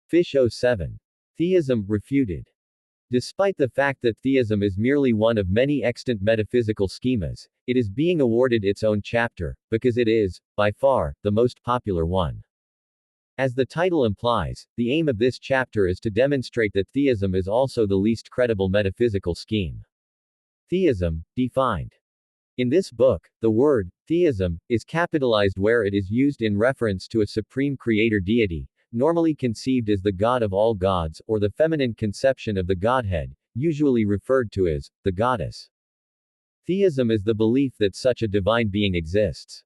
Fish 07. Theism, refuted. Despite the fact that theism is merely one of many extant metaphysical schemas, it is being awarded its own chapter, because it is, by far, the most popular one. As the title implies, the aim of this chapter is to demonstrate that theism is also the least credible metaphysical scheme. Theism, defined. In this book, the word theism is capitalized where it is used in reference to a supreme creator deity, normally conceived as the God of all gods, or the feminine conception of the Godhead, usually referred to as the goddess. Theism is the belief that such a divine being exists.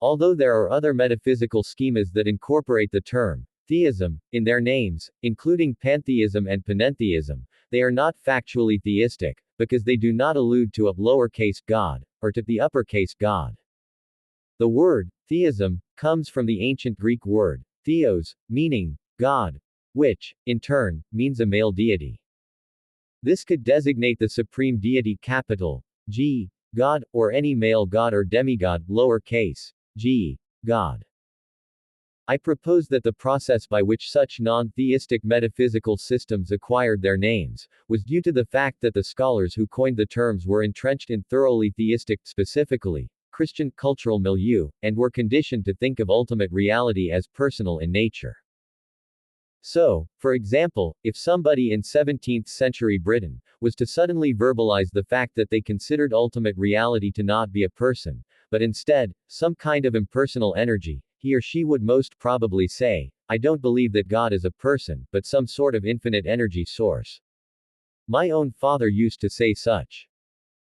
Although there are other metaphysical schemas that incorporate the term theism in their names, including pantheism and panentheism, they are not factually theistic, because they do not allude to a lowercase god, or to the uppercase God. The word theism comes from the ancient Greek word theos, meaning God, which, in turn, means a male deity. This could designate the supreme deity capital G, God, or any male god or demigod, lowercase g, God. I propose that the process by which such non-theistic metaphysical systems acquired their names was due to the fact that the scholars who coined the terms were entrenched in thoroughly theistic, specifically Christian, cultural milieu, and were conditioned to think of ultimate reality as personal in nature. So, for example, if somebody in 17th century Britain was to suddenly verbalize the fact that they considered ultimate reality to not be a person, but instead, some kind of impersonal energy, he or she would most probably say, I don't believe that God is a person, but some sort of infinite energy source. My own father used to say such.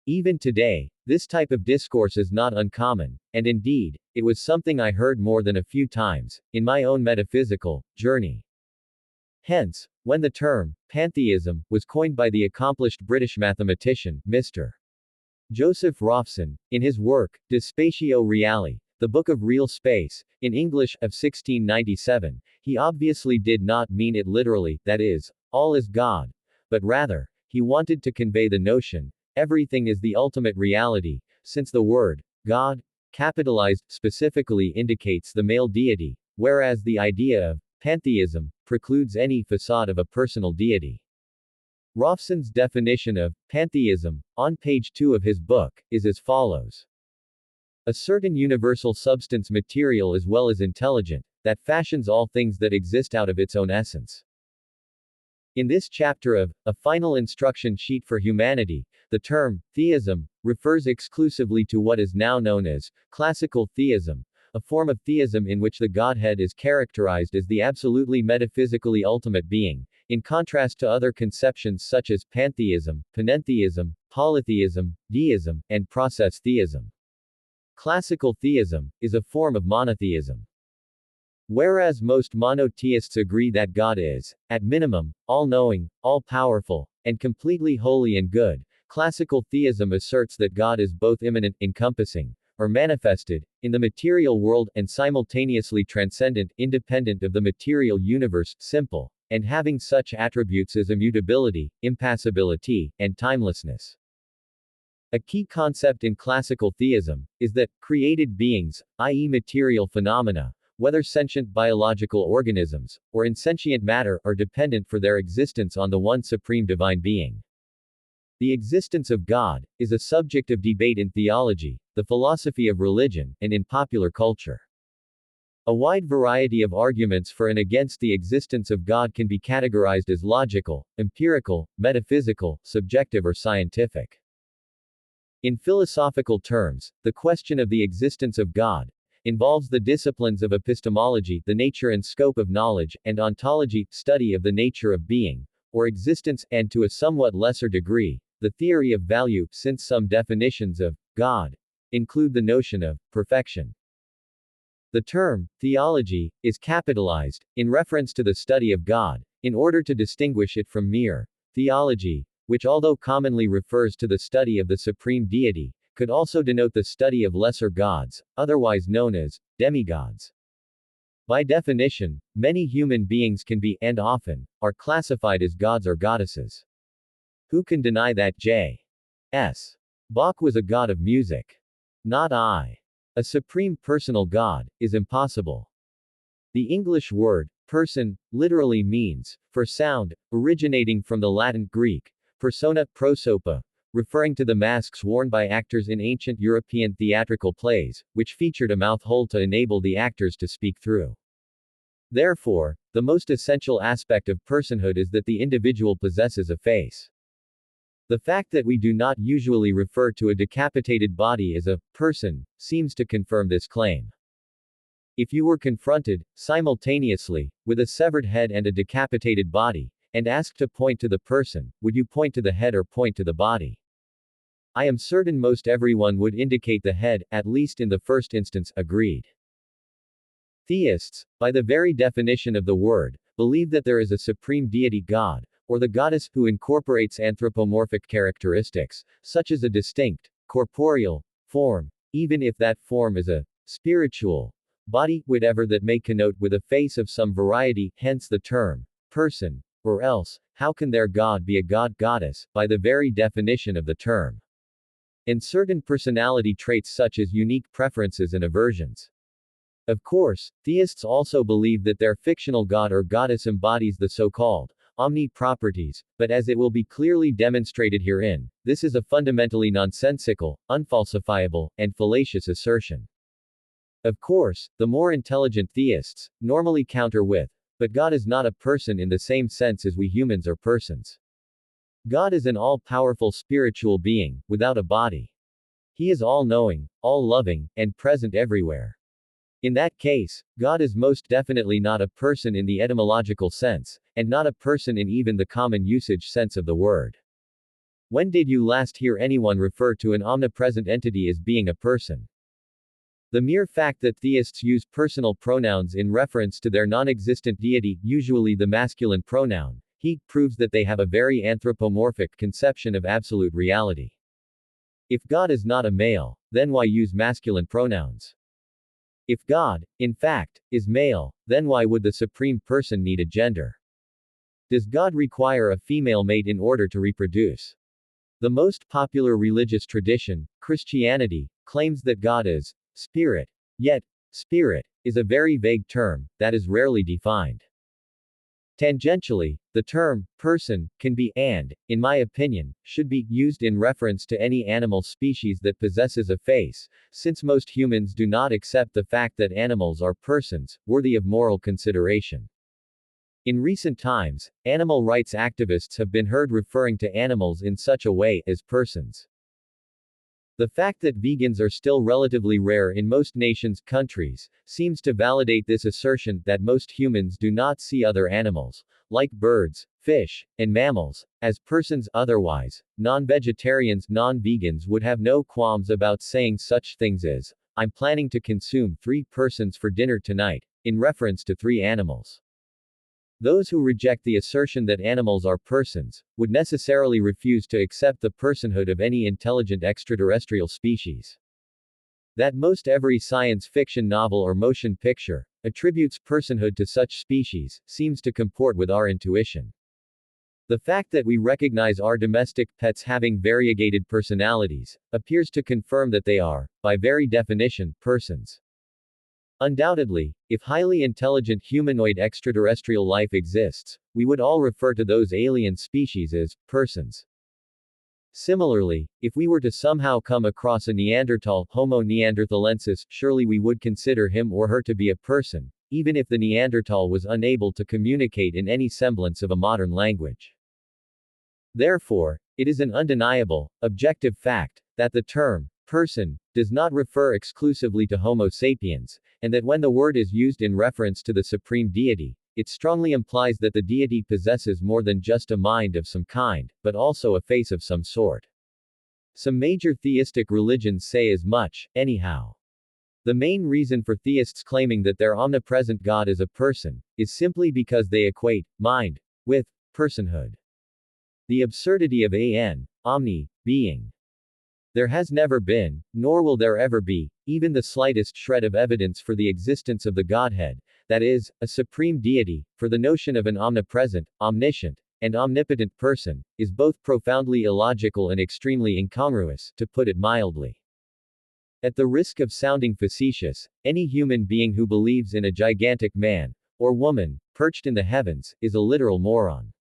Even today, this type of discourse is not uncommon, and indeed, it was something I heard more than a few times, in my own metaphysical journey. Hence, when the term pantheism was coined by the accomplished British mathematician, Mr. Joseph Robson, in his work, De Spatio Reali, the Book of Real Space, in English, of 1697, he obviously did not mean it literally, that is, all is God, but rather, he wanted to convey the notion, everything is the ultimate reality, since the word God, capitalized, specifically indicates the male deity, whereas the idea of pantheism precludes any facade of a personal deity. Robson's definition of pantheism, on page 2 of his book, is as follows. A certain universal substance material as well as intelligent, that fashions all things that exist out of its own essence. In this chapter of A Final Instruction Sheet for Humanity, the term theism refers exclusively to what is now known as classical theism, a form of theism in which the Godhead is characterized as the absolutely metaphysically ultimate being, in contrast to other conceptions such as pantheism, panentheism, polytheism, deism, and process theism. Classical theism is a form of monotheism. Whereas most monotheists agree that God is, at minimum, all-knowing, all-powerful, and completely holy and good, classical theism asserts that God is both immanent, encompassing, or manifested, in the material world, and simultaneously transcendent, independent of the material universe, simple, and having such attributes as immutability, impassibility, and timelessness. A key concept in classical theism is that created beings, i.e., material phenomena, whether sentient biological organisms or insentient matter, are dependent for their existence on the one supreme divine being. The existence of God is a subject of debate in theology, the philosophy of religion, and in popular culture. A wide variety of arguments for and against the existence of God can be categorized as logical, empirical, metaphysical, subjective, or scientific. In philosophical terms, the question of the existence of God involves the disciplines of epistemology, the nature and scope of knowledge, and ontology, study of the nature of being, or existence, and to a somewhat lesser degree, the theory of value, since some definitions of God include the notion of perfection. The term theology is capitalized in reference to the study of God, in order to distinguish it from mere theology, which, although commonly refers to the study of the supreme deity, could also denote the study of lesser gods, otherwise known as demigods. By definition, many human beings can be, and often, are classified as gods or goddesses. Who can deny that J.S. Bach was a god of music? Not I. A supreme personal God is impossible. The English word person literally means, for sound, originating from the Latin Greek, persona, prosopa, referring to the masks worn by actors in ancient European theatrical plays, which featured a mouth hole to enable the actors to speak through. Therefore, the most essential aspect of personhood is that the individual possesses a face. The fact that we do not usually refer to a decapitated body as a person seems to confirm this claim. If you were confronted, simultaneously, with a severed head and a decapitated body, and asked to point to the person, would you point to the head or point to the body? I am certain most everyone would indicate the head, at least in the first instance, agreed. Theists, by the very definition of the word, believe that there is a supreme deity God, or the goddess, who incorporates anthropomorphic characteristics, such as a distinct, corporeal, form, even if that form is a spiritual body, whatever that may connote, with a face of some variety, hence the term person, or else, how can their God be a god goddess, by the very definition of the term? And certain personality traits such as unique preferences and aversions. Of course, theists also believe that their fictional god or goddess embodies the so-called omni properties, but as it will be clearly demonstrated herein, this is a fundamentally nonsensical, unfalsifiable, and fallacious assertion. Of course, the more intelligent theists normally counter with, but God is not a person in the same sense as we humans are persons. God is an all-powerful spiritual being, without a body. He is all-knowing, all-loving, and present everywhere. In that case, God is most definitely not a person in the etymological sense, and not a person in even the common usage sense of the word. When did you last hear anyone refer to an omnipresent entity as being a person? The mere fact that theists use personal pronouns in reference to their non-existent deity, usually the masculine pronoun, he, proves that they have a very anthropomorphic conception of absolute reality. If God is not a male, then why use masculine pronouns? If God, in fact, is male, then why would the supreme person need a gender? Does God require a female mate in order to reproduce? The most popular religious tradition, Christianity, claims that God is spirit. Yet, spirit is a very vague term that is rarely defined. Tangentially, the term person can be, and, in my opinion, should be used in reference to any animal species that possesses a face, since most humans do not accept the fact that animals are persons, worthy of moral consideration. In recent times, animal rights activists have been heard referring to animals in such a way as persons. The fact that vegans are still relatively rare in most nations' countries seems to validate this assertion that most humans do not see other animals, like birds, fish, and mammals, as persons. Otherwise, non-vegetarians, non-vegans would have no qualms about saying such things as, "I'm planning to consume 3 persons for dinner tonight," in reference to 3 animals. Those who reject the assertion that animals are persons would necessarily refuse to accept the personhood of any intelligent extraterrestrial species. That most every science fiction novel or motion picture attributes personhood to such species seems to comport with our intuition. The fact that we recognize our domestic pets having variegated personalities appears to confirm that they are, by very definition, persons. Undoubtedly, if highly intelligent humanoid extraterrestrial life exists, we would all refer to those alien species as persons. Similarly, if we were to somehow come across a Neanderthal, Homo neanderthalensis, surely we would consider him or her to be a person, even if the Neanderthal was unable to communicate in any semblance of a modern language. Therefore, it is an undeniable, objective fact that the term person does not refer exclusively to Homo sapiens, and that when the word is used in reference to the supreme deity, it strongly implies that the deity possesses more than just a mind of some kind, but also a face of some sort. Some major theistic religions say as much, anyhow. The main reason for theists claiming that their omnipresent God is a person is simply because they equate mind with personhood. The absurdity of omni, being. There has never been, nor will there ever be, even the slightest shred of evidence for the existence of the Godhead, that is, a supreme deity, for the notion of an omnipresent, omniscient, and omnipotent person, is both profoundly illogical and extremely incongruous, to put it mildly. At the risk of sounding facetious, any human being who believes in a gigantic man, or woman, perched in the heavens, is a literal moron.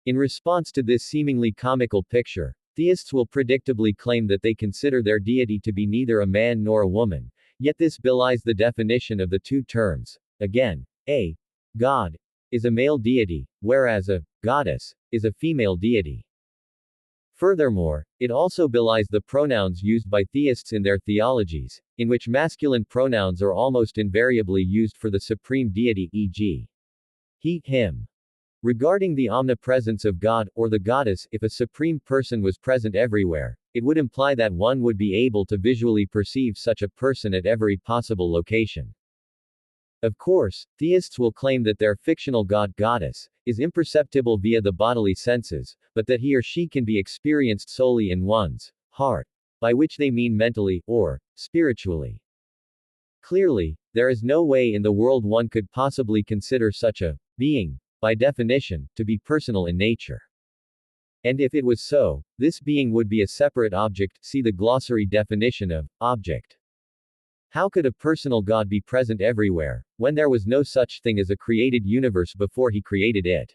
In response to this seemingly comical picture, theists will predictably claim that they consider their deity to be neither a man nor a woman, yet this belies the definition of the two terms. Again, a god is a male deity, whereas a goddess is a female deity. Furthermore, it also belies the pronouns used by theists in their theologies, in which masculine pronouns are almost invariably used for the supreme deity, e.g. he, him. Regarding the omnipresence of God, or the goddess, if a supreme person was present everywhere, it would imply that one would be able to visually perceive such a person at every possible location. Of course, theists will claim that their fictional god-goddess is imperceptible via the bodily senses, but that he or she can be experienced solely in one's heart, by which they mean mentally, or spiritually. Clearly, there is no way in the world one could possibly consider such a being, by definition, to be personal in nature. And if it was so, this being would be a separate object, see the glossary definition of object. How could a personal God be present everywhere, when there was no such thing as a created universe before he created it?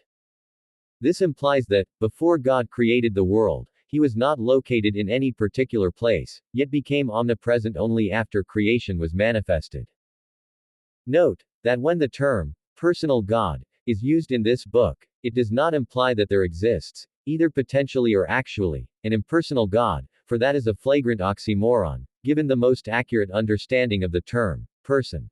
This implies that, before God created the world, he was not located in any particular place, yet became omnipresent only after creation was manifested. Note that when the term personal God is used in this book, it does not imply that there exists, either potentially or actually, an impersonal God, for that is a flagrant oxymoron, given the most accurate understanding of the term person.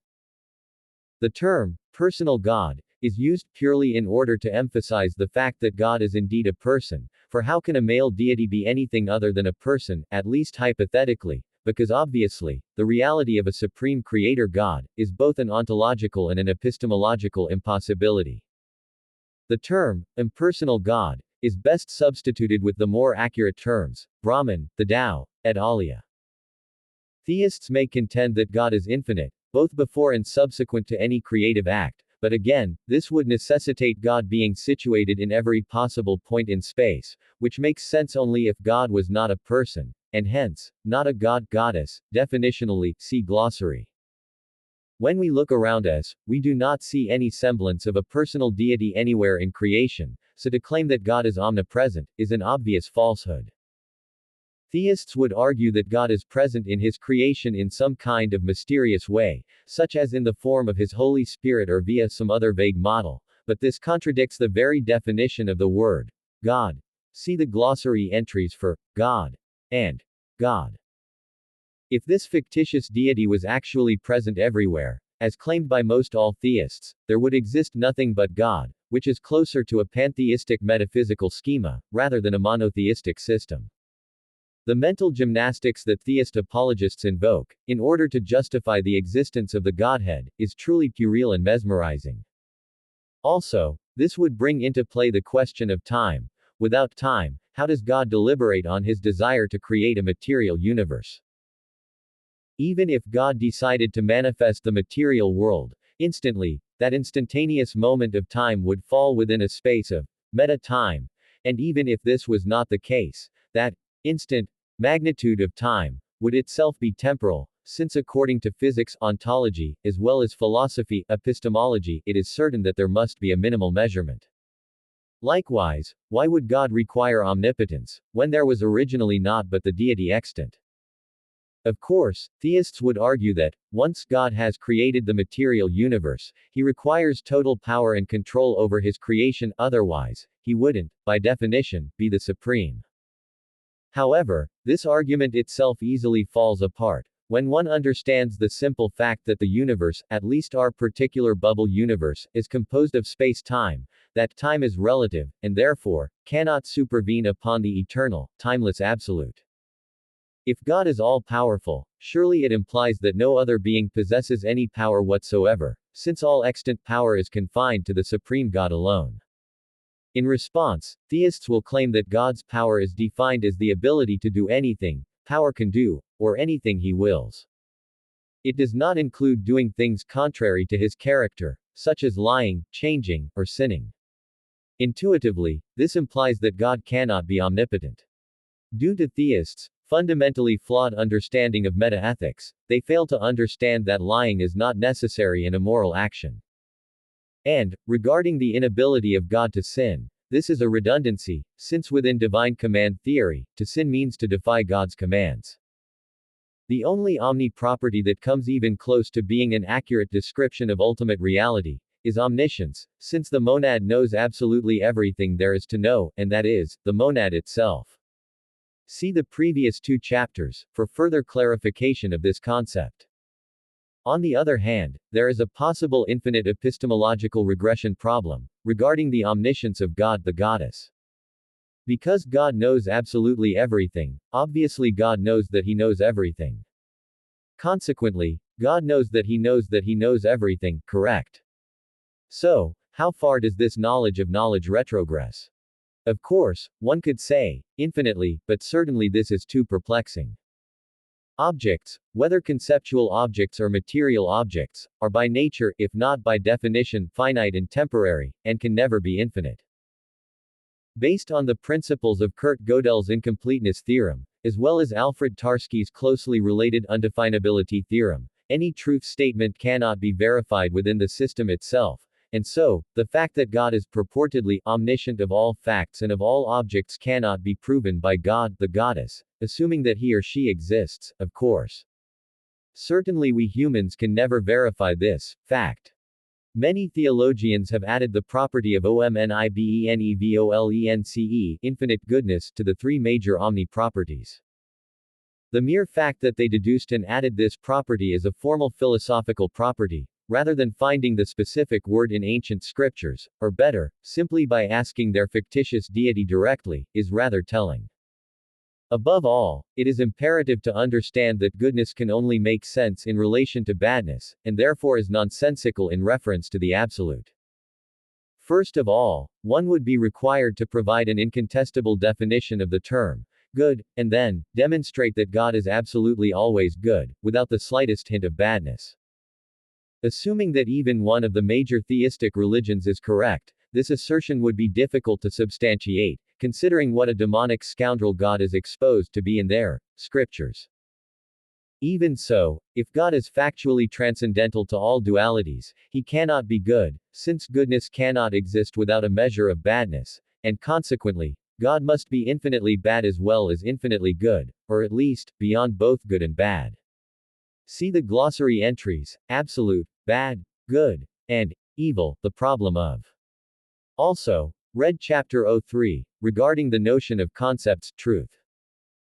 The term personal God is used purely in order to emphasize the fact that God is indeed a person, for how can a male deity be anything other than a person, at least hypothetically, because obviously, the reality of a supreme creator God is both an ontological and an epistemological impossibility. The term impersonal God is best substituted with the more accurate terms Brahman, the Tao, et alia. Theists may contend that God is infinite, both before and subsequent to any creative act, but again, this would necessitate God being situated in every possible point in space, which makes sense only if God was not a person, and hence, not a god-goddess, definitionally, see glossary. When we look around us, we do not see any semblance of a personal deity anywhere in creation, so to claim that God is omnipresent is an obvious falsehood. Theists would argue that God is present in his creation in some kind of mysterious way, such as in the form of his Holy Spirit or via some other vague model, but this contradicts the very definition of the word God. See the glossary entries for God and God. If this fictitious deity was actually present everywhere, as claimed by most all theists, there would exist nothing but God, which is closer to a pantheistic metaphysical schema, rather than a monotheistic system. The mental gymnastics that theist apologists invoke, in order to justify the existence of the Godhead, is truly puerile and mesmerizing. Also, this would bring into play the question of time. Without time, how does God deliberate on his desire to create a material universe? Even if God decided to manifest the material world, instantly, that instantaneous moment of time would fall within a space of meta-time, and even if this was not the case, that instant magnitude of time would itself be temporal, since according to physics, ontology, as well as philosophy, epistemology, it is certain that there must be a minimal measurement. Likewise, why would God require omnipotence, when there was originally not but the deity extant? Of course, theists would argue that, once God has created the material universe, he requires total power and control over his creation, otherwise, he wouldn't, by definition, be the supreme. However, this argument itself easily falls apart, when one understands the simple fact that the universe, at least our particular bubble universe, is composed of space-time, that time is relative, and therefore, cannot supervene upon the eternal, timeless absolute. If God is all-powerful, surely it implies that no other being possesses any power whatsoever, since all extant power is confined to the supreme God alone. In response, theists will claim that God's power is defined as the ability to do anything power can do, or anything he wills. It does not include doing things contrary to his character, such as lying, changing, or sinning. Intuitively, this implies that God cannot be omnipotent. Due to theists' fundamentally flawed understanding of metaethics, they fail to understand that lying is not necessary in a moral action. And, regarding the inability of God to sin, this is a redundancy, since within divine command theory, to sin means to defy God's commands. The only omni-property that comes even close to being an accurate description of ultimate reality is omniscience, since the monad knows absolutely everything there is to know, and that is, the monad itself. See the previous 2 chapters for further clarification of this concept. On the other hand, there is a possible infinite epistemological regression problem regarding the omniscience of God the Goddess. Because God knows absolutely everything, obviously God knows that He knows everything. Consequently, God knows that He knows everything, correct? So, how far does this knowledge of knowledge retrogress? Of course, one could say, infinitely, but certainly this is too perplexing. Objects, whether conceptual objects or material objects, are by nature, if not by definition, finite and temporary, and can never be infinite. Based on the principles of Kurt Gödel's incompleteness theorem, as well as Alfred Tarski's closely related undefinability theorem, any truth statement cannot be verified within the system itself, and so, the fact that God is purportedly omniscient of all facts and of all objects cannot be proven by God, the Goddess, assuming that he or she exists, of course. Certainly we humans can never verify this fact. Many theologians have added the property of omnibenevolence, infinite goodness, to the 3 major omni-properties. The mere fact that they deduced and added this property as a formal philosophical property, rather than finding the specific word in ancient scriptures, or better, simply by asking their fictitious deity directly, is rather telling. Above all, it is imperative to understand that goodness can only make sense in relation to badness, and therefore is nonsensical in reference to the absolute. First of all, one would be required to provide an incontestable definition of the term good, and then demonstrate that God is absolutely always good, without the slightest hint of badness. Assuming that even one of the major theistic religions is correct, this assertion would be difficult to substantiate, considering what a demonic scoundrel God is exposed to be in their scriptures. Even so, if God is factually transcendental to all dualities, he cannot be good, since goodness cannot exist without a measure of badness, and consequently, God must be infinitely bad as well as infinitely good, or at least, beyond both good and bad. See the glossary entries, absolute, bad, good, and evil, the problem of. Also, read Chapter 03, regarding the notion of concepts, truth.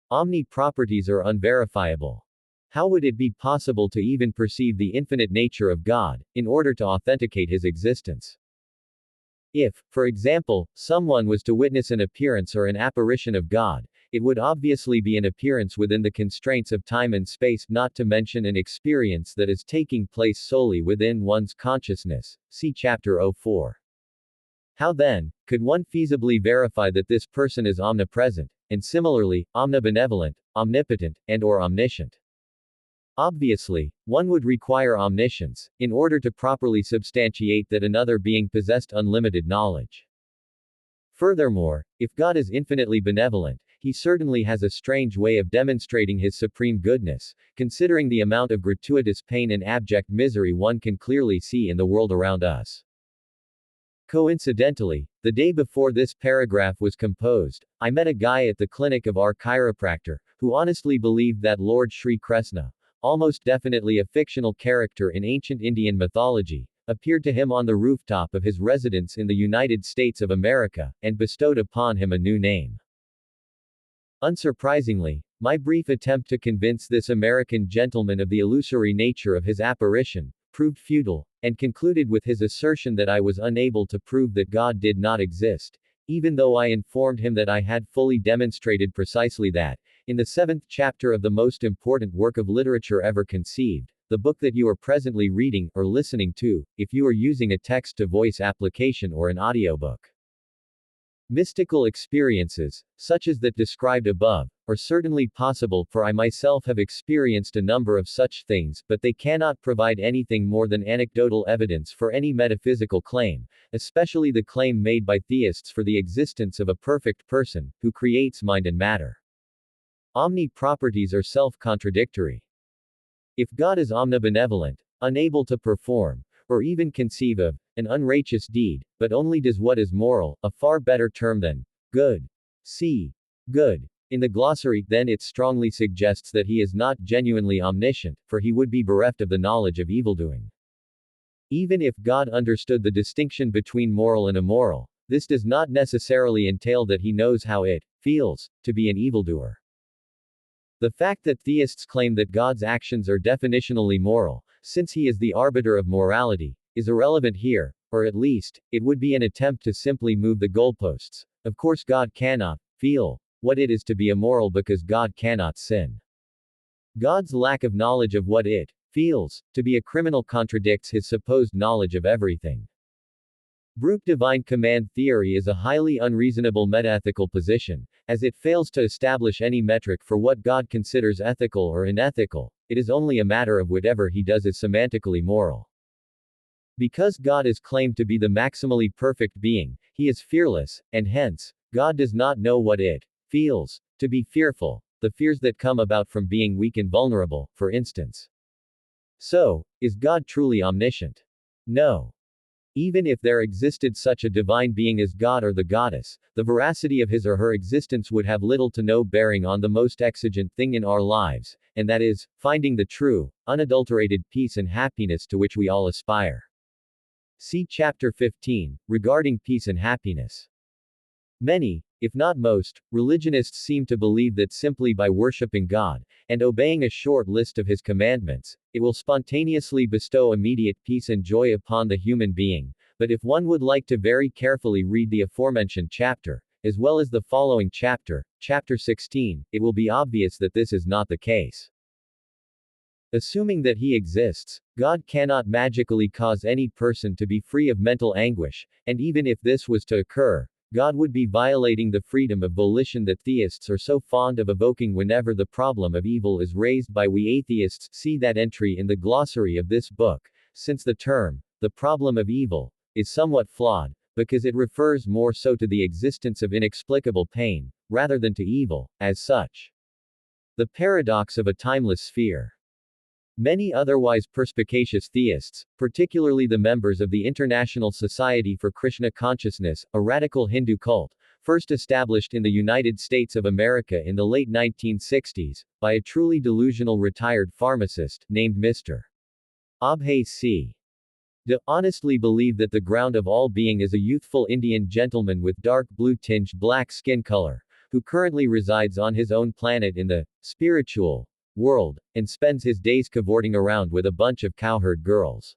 Omni-properties are unverifiable. How would it be possible to even perceive the infinite nature of God, in order to authenticate his existence? If, for example, someone was to witness an appearance or an apparition of God, it would obviously be an appearance within the constraints of time and space, not to mention an experience that is taking place solely within one's consciousness. See Chapter 04. How then, could one feasibly verify that this person is omnipresent, and similarly, omnibenevolent, omnipotent, and/or omniscient? Obviously, one would require omniscience, in order to properly substantiate that another being possessed unlimited knowledge. Furthermore, if God is infinitely benevolent, he certainly has a strange way of demonstrating his supreme goodness, considering the amount of gratuitous pain and abject misery one can clearly see in the world around us. Coincidentally, the day before this paragraph was composed, I met a guy at the clinic of our chiropractor, who honestly believed that Lord Sri Krishna, almost definitely a fictional character in ancient Indian mythology, appeared to him on the rooftop of his residence in the United States of America, and bestowed upon him a new name. Unsurprisingly, my brief attempt to convince this American gentleman of the illusory nature of his apparition proved futile, and concluded with his assertion that I was unable to prove that God did not exist, even though I informed him that I had fully demonstrated precisely that, in the 7th chapter of the most important work of literature ever conceived, the book that you are presently reading, or listening to, if you are using a text-to-voice application or an audiobook. Mystical experiences, such as that described above, are certainly possible, for I myself have experienced a number of such things, but they cannot provide anything more than anecdotal evidence for any metaphysical claim, especially the claim made by theists for the existence of a perfect person, who creates mind and matter. Omni-properties are self-contradictory. If God is omnibenevolent, unable to perform, or even conceive of, an unrighteous deed, but only does what is moral, a far better term than good. See good in the glossary, then it strongly suggests that he is not genuinely omniscient, for he would be bereft of the knowledge of evildoing. Even if God understood the distinction between moral and immoral, this does not necessarily entail that he knows how it feels to be an evildoer. The fact that theists claim that God's actions are definitionally moral, since he is the arbiter of morality, is irrelevant here, or at least, it would be an attempt to simply move the goalposts. Of course, God cannot feel what it is to be immoral because God cannot sin. God's lack of knowledge of what it feels to be a criminal contradicts his supposed knowledge of everything. Brute divine command theory is a highly unreasonable metaethical position, as it fails to establish any metric for what God considers ethical or unethical. It is only a matter of whatever he does is semantically moral. Because God is claimed to be the maximally perfect being, he is fearless, and hence, God does not know what it feels to be fearful, the fears that come about from being weak and vulnerable, for instance. So, is God truly omniscient? No. Even if there existed such a divine being as God or the goddess, the veracity of his or her existence would have little to no bearing on the most exigent thing in our lives, and that is, finding the true, unadulterated peace and happiness to which we all aspire. See Chapter 15, regarding peace and happiness. Many, if not most, religionists seem to believe that simply by worshiping God, and obeying a short list of his commandments, it will spontaneously bestow immediate peace and joy upon the human being. But if one would like to very carefully read the aforementioned chapter, as well as the following chapter, Chapter 16, it will be obvious that this is not the case. Assuming that he exists, God cannot magically cause any person to be free of mental anguish, and even if this was to occur, God would be violating the freedom of volition that theists are so fond of evoking whenever the problem of evil is raised by we atheists. See that entry in the glossary of this book, since the term, the problem of evil, is somewhat flawed, because it refers more so to the existence of inexplicable pain, rather than to evil, as such. The paradox of a timeless sphere. Many otherwise perspicacious theists, particularly the members of the International Society for Krishna Consciousness, a radical Hindu cult, first established in the United States of America in the late 1960s, by a truly delusional retired pharmacist, named Mr. Abhay C. De, honestly believe that the ground of all being is a youthful Indian gentleman with dark blue-tinged black skin color, who currently resides on his own planet in the spiritual world, and spends his days cavorting around with a bunch of cowherd girls.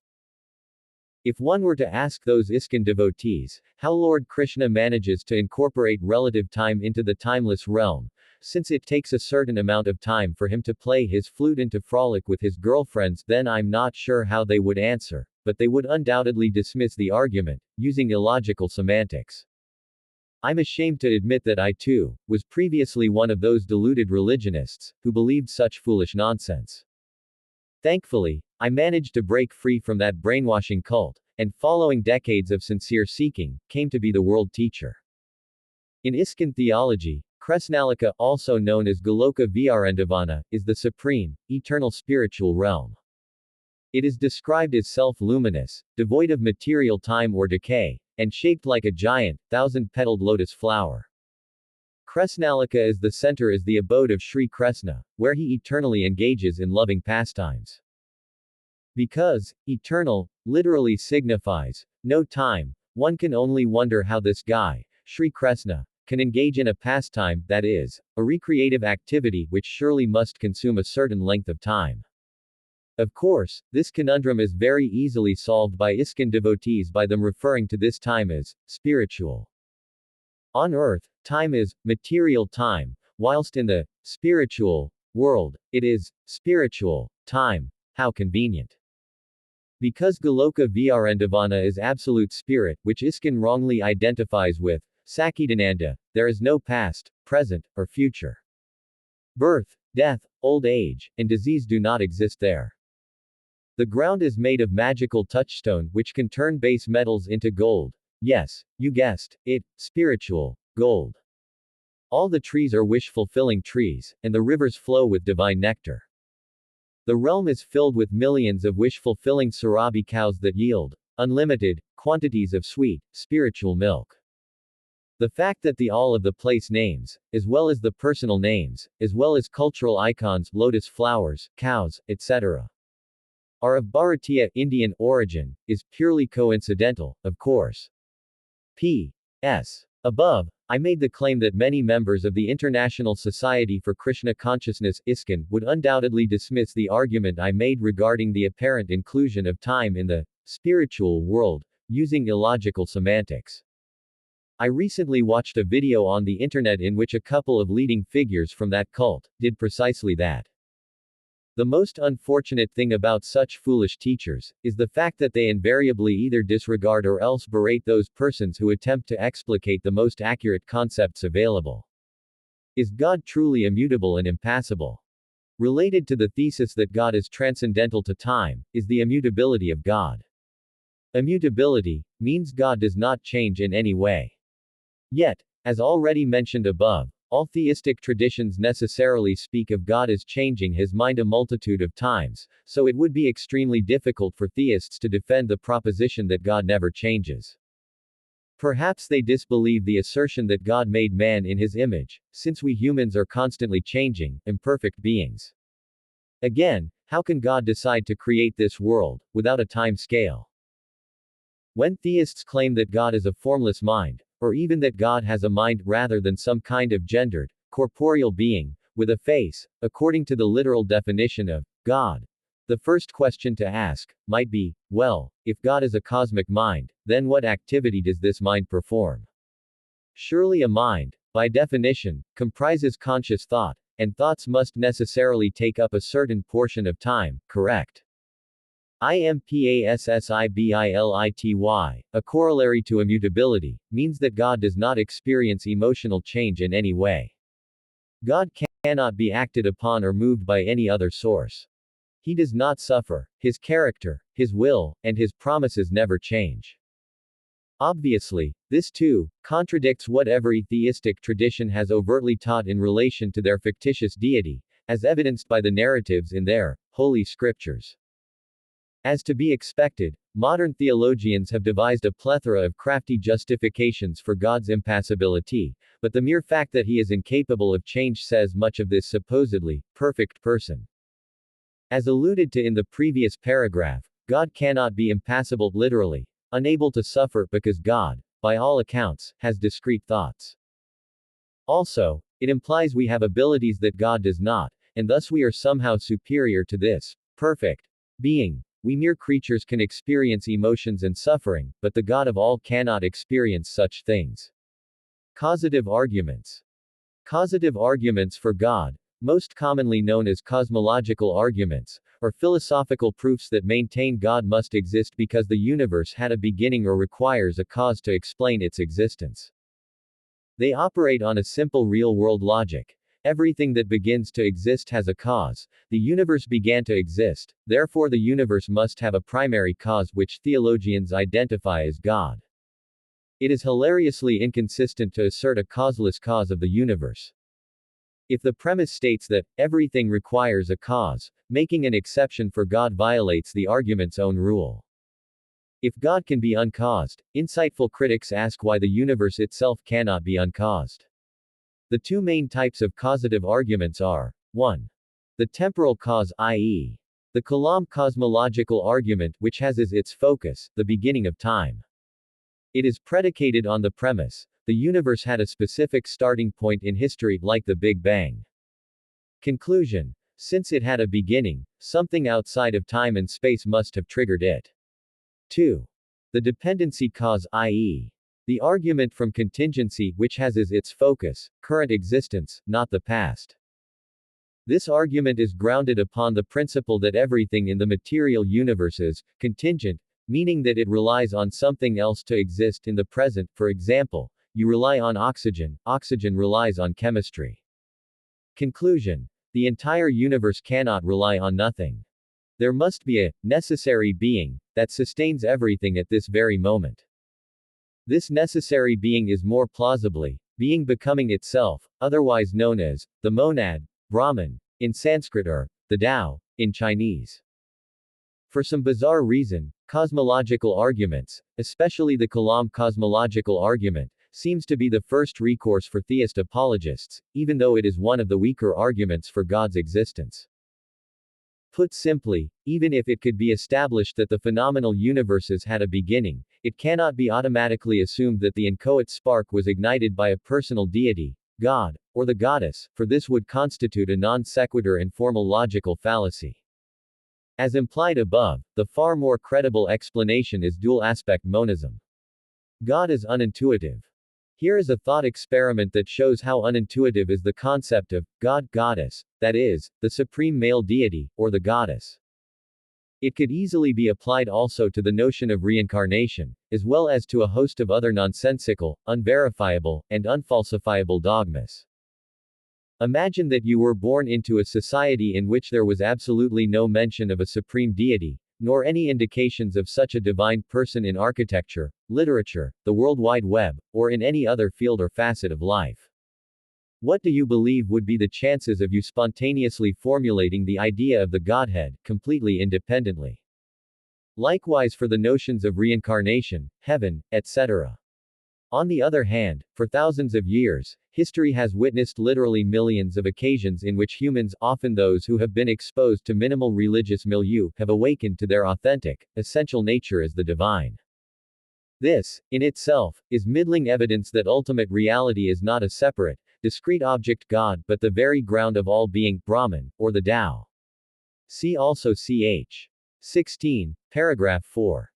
If one were to ask those ISKCON devotees, how Lord Krishna manages to incorporate relative time into the timeless realm, since it takes a certain amount of time for him to play his flute and to frolic with his girlfriends, then I'm not sure how they would answer, but they would undoubtedly dismiss the argument, using illogical semantics. I'm ashamed to admit that I too was previously one of those deluded religionists who believed such foolish nonsense. Thankfully, I managed to break free from that brainwashing cult, and following decades of sincere seeking, came to be the world teacher. In ISKCON theology, Krishnalika, also known as Goloka Vrindavana, is the supreme, eternal spiritual realm. It is described as self-luminous, devoid of material time or decay, and shaped like a giant, thousand-petaled lotus flower. Krishnalika is the center is the abode of Sri Krishna, where he eternally engages in loving pastimes. Because eternal literally signifies no time, one can only wonder how this guy, Sri Krishna, can engage in a pastime, that is, a recreative activity which surely must consume a certain length of time. Of course, this conundrum is very easily solved by ISKCON devotees by them referring to this time as spiritual. On earth, time is material time, whilst in the spiritual world, it is spiritual time. How convenient. Because Goloka Vrindavana is absolute spirit, which ISKCON wrongly identifies with Sachidananda, there is no past, present, or future. Birth, death, old age, and disease do not exist there. The ground is made of magical touchstone which can turn base metals into gold. Yes, you guessed it, spiritual gold. All the trees are wish-fulfilling trees, and the rivers flow with divine nectar. The realm is filled with millions of wish-fulfilling Sarabi cows that yield unlimited quantities of sweet, spiritual milk. The fact that the all of the place names, as well as the personal names, as well as cultural icons, lotus flowers, cows, etc., are of Bharatiya Indian origin, is purely coincidental, of course. P.S. Above, I made the claim that many members of the International Society for Krishna Consciousness, ISKCON, would undoubtedly dismiss the argument I made regarding the apparent inclusion of time in the spiritual world, using illogical semantics. I recently watched a video on the internet in which a couple of leading figures from that cult did precisely that. The most unfortunate thing about such foolish teachers is the fact that they invariably either disregard or else berate those persons who attempt to explicate the most accurate concepts available. Is God truly immutable and impassible? Related to the thesis that God is transcendental to time, is the immutability of God. Immutability means God does not change in any way. Yet, as already mentioned above, all theistic traditions necessarily speak of God as changing his mind a multitude of times, so it would be extremely difficult for theists to defend the proposition that God never changes. Perhaps they disbelieve the assertion that God made man in his image, since we humans are constantly changing, imperfect beings. Again, how can God decide to create this world, without a time scale? When theists claim that God is a formless mind, or even that God has a mind rather than some kind of gendered, corporeal being, with a face, according to the literal definition of God, the first question to ask might be, well, if God is a cosmic mind, then what activity does this mind perform? Surely a mind, by definition, comprises conscious thought, and thoughts must necessarily take up a certain portion of time, correct? Impassibility, a corollary to immutability, means that God does not experience emotional change in any way. God cannot be acted upon or moved by any other source. He does not suffer, his character, his will, and his promises never change. Obviously, this too contradicts what every theistic tradition has overtly taught in relation to their fictitious deity, as evidenced by the narratives in their holy scriptures. As to be expected, modern theologians have devised a plethora of crafty justifications for God's impassibility, but the mere fact that he is incapable of change says much of this supposedly perfect person. As alluded to in the previous paragraph, God cannot be impassible literally, unable to suffer, because God, by all accounts, has discrete thoughts. Also, it implies we have abilities that God does not, and thus we are somehow superior to this perfect being. We mere creatures can experience emotions and suffering, but the God of all cannot experience such things. Causative arguments. Causative arguments for God, most commonly known as cosmological arguments, or philosophical proofs that maintain God must exist because the universe had a beginning or requires a cause to explain its existence. They operate on a simple real-world logic. Everything that begins to exist has a cause. The universe began to exist, therefore the universe must have a primary cause which theologians identify as God. It is hilariously inconsistent to assert a causeless cause of the universe. If the premise states that everything requires a cause, making an exception for God violates the argument's own rule. If God can be uncaused, insightful critics ask why the universe itself cannot be uncaused. The two main types of causative arguments are 1. The temporal cause, i.e., the Kalam cosmological argument, which has as its focus the beginning of time. It is predicated on the premise the universe had a specific starting point in history, like the Big Bang. Conclusion: since it had a beginning, something outside of time and space must have triggered it. 2. The dependency cause, i.e., the argument from contingency, which has as its focus current existence, not the past. This argument is grounded upon the principle that everything in the material universe is contingent, meaning that it relies on something else to exist in the present. For example, you rely on oxygen, oxygen relies on chemistry. Conclusion: the entire universe cannot rely on nothing. There must be a necessary being that sustains everything at this very moment. This necessary being is more plausibly being becoming itself, otherwise known as the monad, Brahman, in Sanskrit, or the Tao, in Chinese. For some bizarre reason, Cosmological arguments, especially the Kalam cosmological argument, seems to be the first recourse for theist apologists, even though it is one of the weaker arguments for God's existence. Put simply, even if it could be established that the phenomenal universes had a beginning, it cannot be automatically assumed that the inchoate spark was ignited by a personal deity, God, or the goddess, for this would constitute a non sequitur and formal logical fallacy. As implied above, the far more credible explanation is dual-aspect monism. God is unintuitive. Here is a thought experiment that shows how unintuitive is the concept of God-goddess, that is, the supreme male deity, or the goddess. It could easily be applied also to the notion of reincarnation, as well as to a host of other nonsensical, unverifiable, and unfalsifiable dogmas. Imagine that you were born into a society in which there was absolutely no mention of a supreme deity, nor any indications of such a divine person in architecture, literature, the World Wide Web, or in any other field or facet of life. What do you believe would be the chances of you spontaneously formulating the idea of the Godhead, completely independently? Likewise for the notions of reincarnation, heaven, etc. On the other hand, for thousands of years, history has witnessed literally millions of occasions in which humans, often those who have been exposed to minimal religious milieu, have awakened to their authentic, essential nature as the divine. This, in itself, is middling evidence that ultimate reality is not a separate, discrete object God but the very ground of all being, Brahman, or the Tao. See also ch. 16, paragraph 4.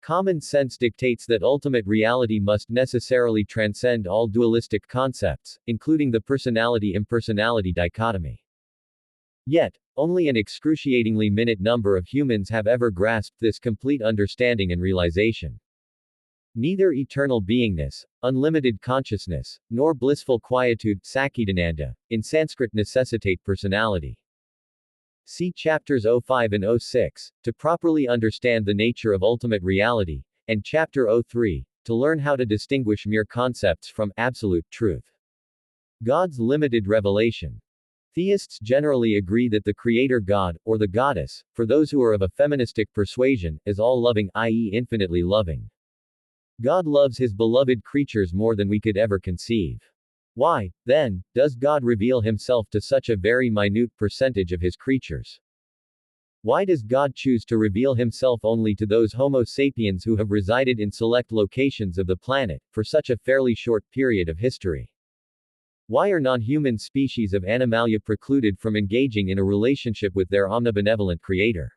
Common sense dictates that ultimate reality must necessarily transcend all dualistic concepts, including the personality-impersonality dichotomy. Yet, only an excruciatingly minute number of humans have ever grasped this complete understanding and realization. Neither eternal beingness, unlimited consciousness, nor blissful quietude, Sachidananda, in Sanskrit necessitate personality. See chapters 05 and 06, to properly understand the nature of ultimate reality, and chapter 03, to learn how to distinguish mere concepts from absolute truth. God's limited revelation. Theists generally agree that the Creator God, or the Goddess, for those who are of a feministic persuasion, is all-loving, i.e. infinitely loving. God loves His beloved creatures more than we could ever conceive. Why, then, does God reveal Himself to such a very minute percentage of His creatures? Why does God choose to reveal Himself only to those Homo sapiens who have resided in select locations of the planet, for such a fairly short period of history? Why are non-human species of Animalia precluded from engaging in a relationship with their omnibenevolent Creator?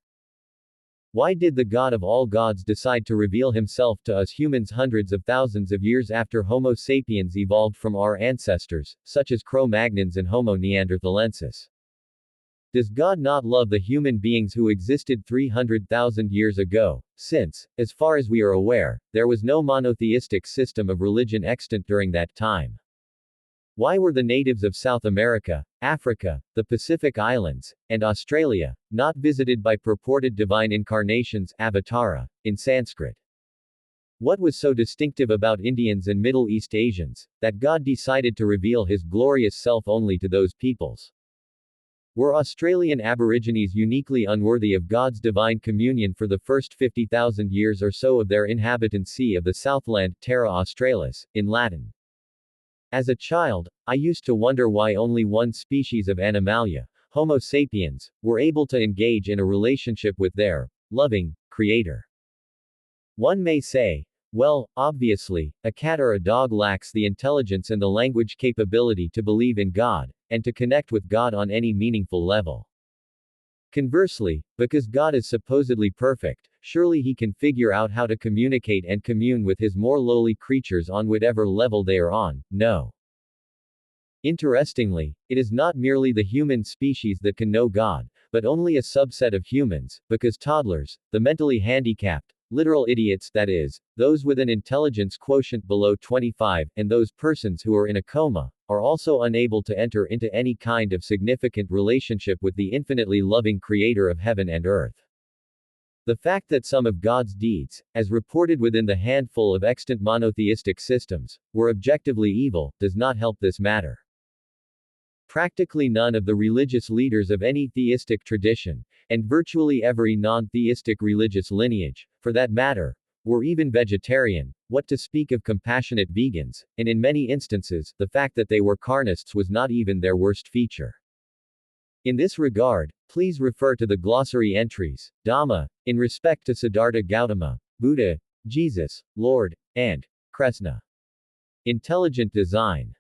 Why did the God of all gods decide to reveal Himself to us humans hundreds of thousands of years after Homo sapiens evolved from our ancestors, such as Cro-Magnons and Homo neanderthalensis? Does God not love the human beings who existed 300,000 years ago, since, as far as we are aware, there was no monotheistic system of religion extant during that time? Why were the natives of South America, Africa, the Pacific Islands, and Australia not visited by purported divine incarnations, avatara, in Sanskrit? What was so distinctive about Indians and Middle East Asians, that God decided to reveal His glorious self only to those peoples? Were Australian Aborigines uniquely unworthy of God's divine communion for the first 50,000 years or so of their inhabitancy of the Southland, Terra Australis, in Latin? As a child, I used to wonder why only one species of Animalia, Homo sapiens, were able to engage in a relationship with their loving Creator. One may say, well, obviously, a cat or a dog lacks the intelligence and the language capability to believe in God, and to connect with God on any meaningful level. Conversely, because God is supposedly perfect, surely He can figure out how to communicate and commune with His more lowly creatures on whatever level they are on, no. Interestingly, it is not merely the human species that can know God, but only a subset of humans, because toddlers, the mentally handicapped, literal idiots, that is, those with an intelligence quotient below 25, and those persons who are in a coma, are also unable to enter into any kind of significant relationship with the infinitely loving Creator of heaven and earth. The fact that some of God's deeds, as reported within the handful of extant monotheistic systems, were objectively evil, does not help this matter. Practically none of the religious leaders of any theistic tradition and virtually every non-theistic religious lineage, for that matter, were even vegetarian, what to speak of compassionate vegans, and in many instances, the fact that they were carnists was not even their worst feature. In this regard, please refer to the glossary entries, Dhamma, in respect to Siddhartha Gautama, Buddha, Jesus, Lord, and Krishna. Intelligent design.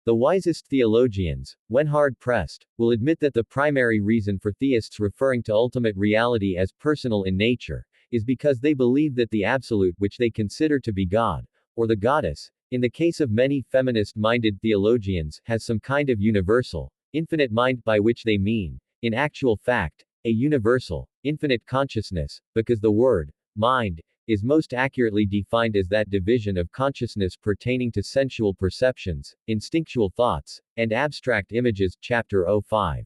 The wisest theologians, when hard-pressed, will admit that the primary reason for theists referring to ultimate reality as personal in nature, is because they believe that the absolute which they consider to be God, or the goddess, in the case of many feminist-minded theologians, has some kind of universal, infinite mind by which they mean, in actual fact, a universal, infinite consciousness, because the word, mind, is most accurately defined as that division of consciousness pertaining to sensual perceptions, instinctual thoughts, and abstract images, Chapter 05.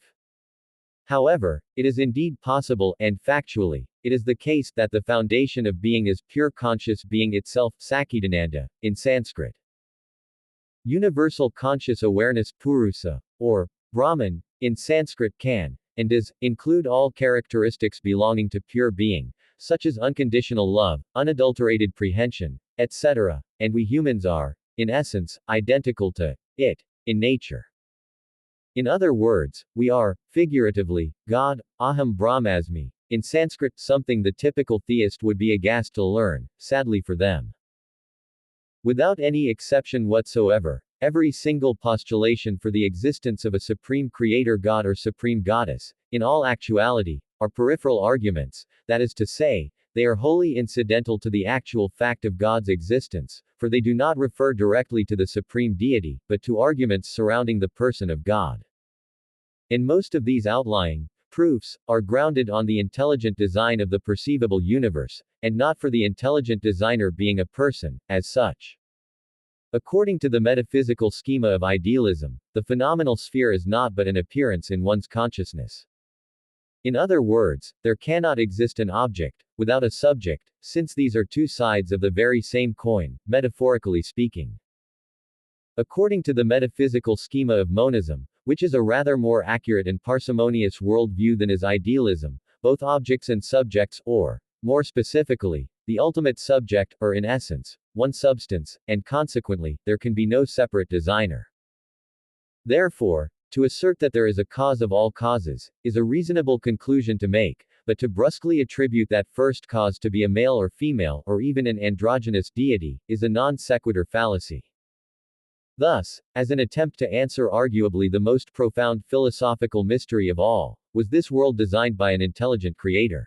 However, it is indeed possible, and factually, it is the case, that the foundation of being is pure conscious being itself, Sachidananda, in Sanskrit. Universal conscious awareness, Purusa, or Brahman, in Sanskrit can, and does, include all characteristics belonging to pure being, such as unconditional love, unadulterated prehension, etc., and we humans are, in essence, identical to it, in nature. In other words, we are, figuratively, God, Aham Brahmasmi, in Sanskrit, something the typical theist would be aghast to learn, sadly for them. Without any exception whatsoever, every single postulation for the existence of a supreme creator god or supreme goddess, in all actuality, are peripheral arguments, that is to say, they are wholly incidental to the actual fact of God's existence, for they do not refer directly to the supreme deity, but to arguments surrounding the person of God. And most of these outlying proofs are grounded on the intelligent design of the perceivable universe, and not for the intelligent designer being a person, as such. According to the metaphysical schema of idealism, the phenomenal sphere is not but an appearance in one's consciousness. In other words, there cannot exist an object, without a subject, since these are two sides of the very same coin, metaphorically speaking. According to the metaphysical schema of monism, which is a rather more accurate and parsimonious worldview than is idealism, both objects and subjects, or, more specifically, the ultimate subject, are in essence, one substance, and consequently, there can be no separate designer. Therefore, to assert that there is a cause of all causes, is a reasonable conclusion to make, but to brusquely attribute that first cause to be a male or female, or even an androgynous deity, is a non sequitur fallacy. Thus, as an attempt to answer arguably the most profound philosophical mystery of all, was this world designed by an intelligent creator?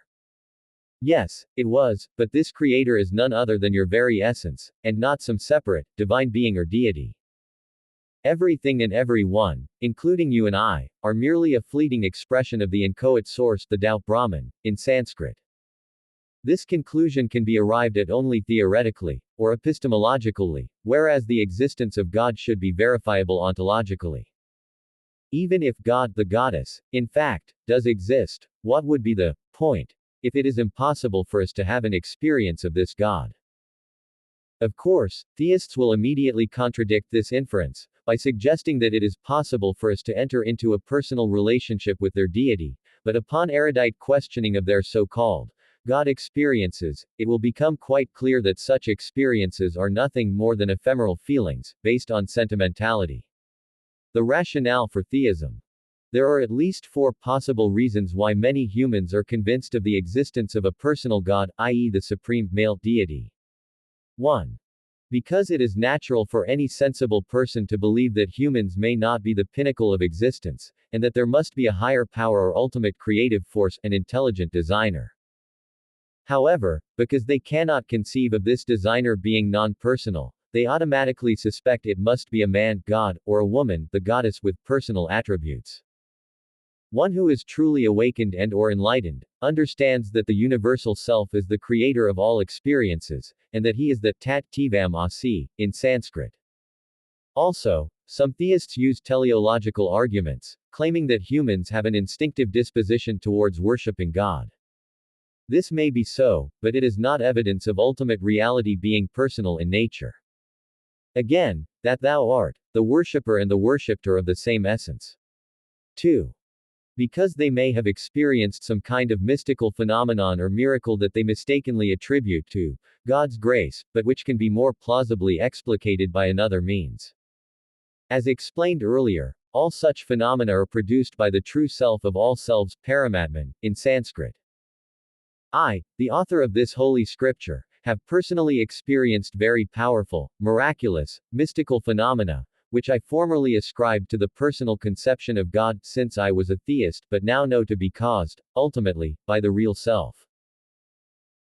Yes, it was, but this creator is none other than your very essence, and not some separate, divine being or deity. Everything and everyone, including you and I, are merely a fleeting expression of the inchoate source, the Tao Brahman, in Sanskrit. This conclusion can be arrived at only theoretically, or epistemologically, whereas the existence of God should be verifiable ontologically. Even if God, the goddess, in fact, does exist, what would be the point if it is impossible for us to have an experience of this God? Of course, theists will immediately contradict this inference, by suggesting that it is possible for us to enter into a personal relationship with their deity, but upon erudite questioning of their so-called God experiences, it will become quite clear that such experiences are nothing more than ephemeral feelings, based on sentimentality. The rationale for theism. There are at least 4 possible reasons why many humans are convinced of the existence of a personal God, i.e. the supreme, male deity. 1. Because it is natural for any sensible person to believe that humans may not be the pinnacle of existence, and that there must be a higher power or ultimate creative force, an intelligent designer. However, because they cannot conceive of this designer being non-personal, they automatically suspect it must be a man, God, or a woman, the goddess, with personal attributes. One who is truly awakened and/or enlightened, understands that the universal self is the creator of all experiences, and that he is the Tat Tvam Asi, in Sanskrit. Also, some theists use teleological arguments, claiming that humans have an instinctive disposition towards worshipping God. This may be so, but it is not evidence of ultimate reality being personal in nature. Again, that thou art, the worshipper and the worshipped are of the same essence. 2. Because they may have experienced some kind of mystical phenomenon or miracle that they mistakenly attribute to God's grace, but which can be more plausibly explicated by another means. As explained earlier, all such phenomena are produced by the true self of all selves, Paramatman, in Sanskrit. I, the author of this holy scripture, have personally experienced very powerful, miraculous, mystical phenomena, which I formerly ascribed to the personal conception of God, since I was a theist, but now know to be caused, ultimately, by the real self.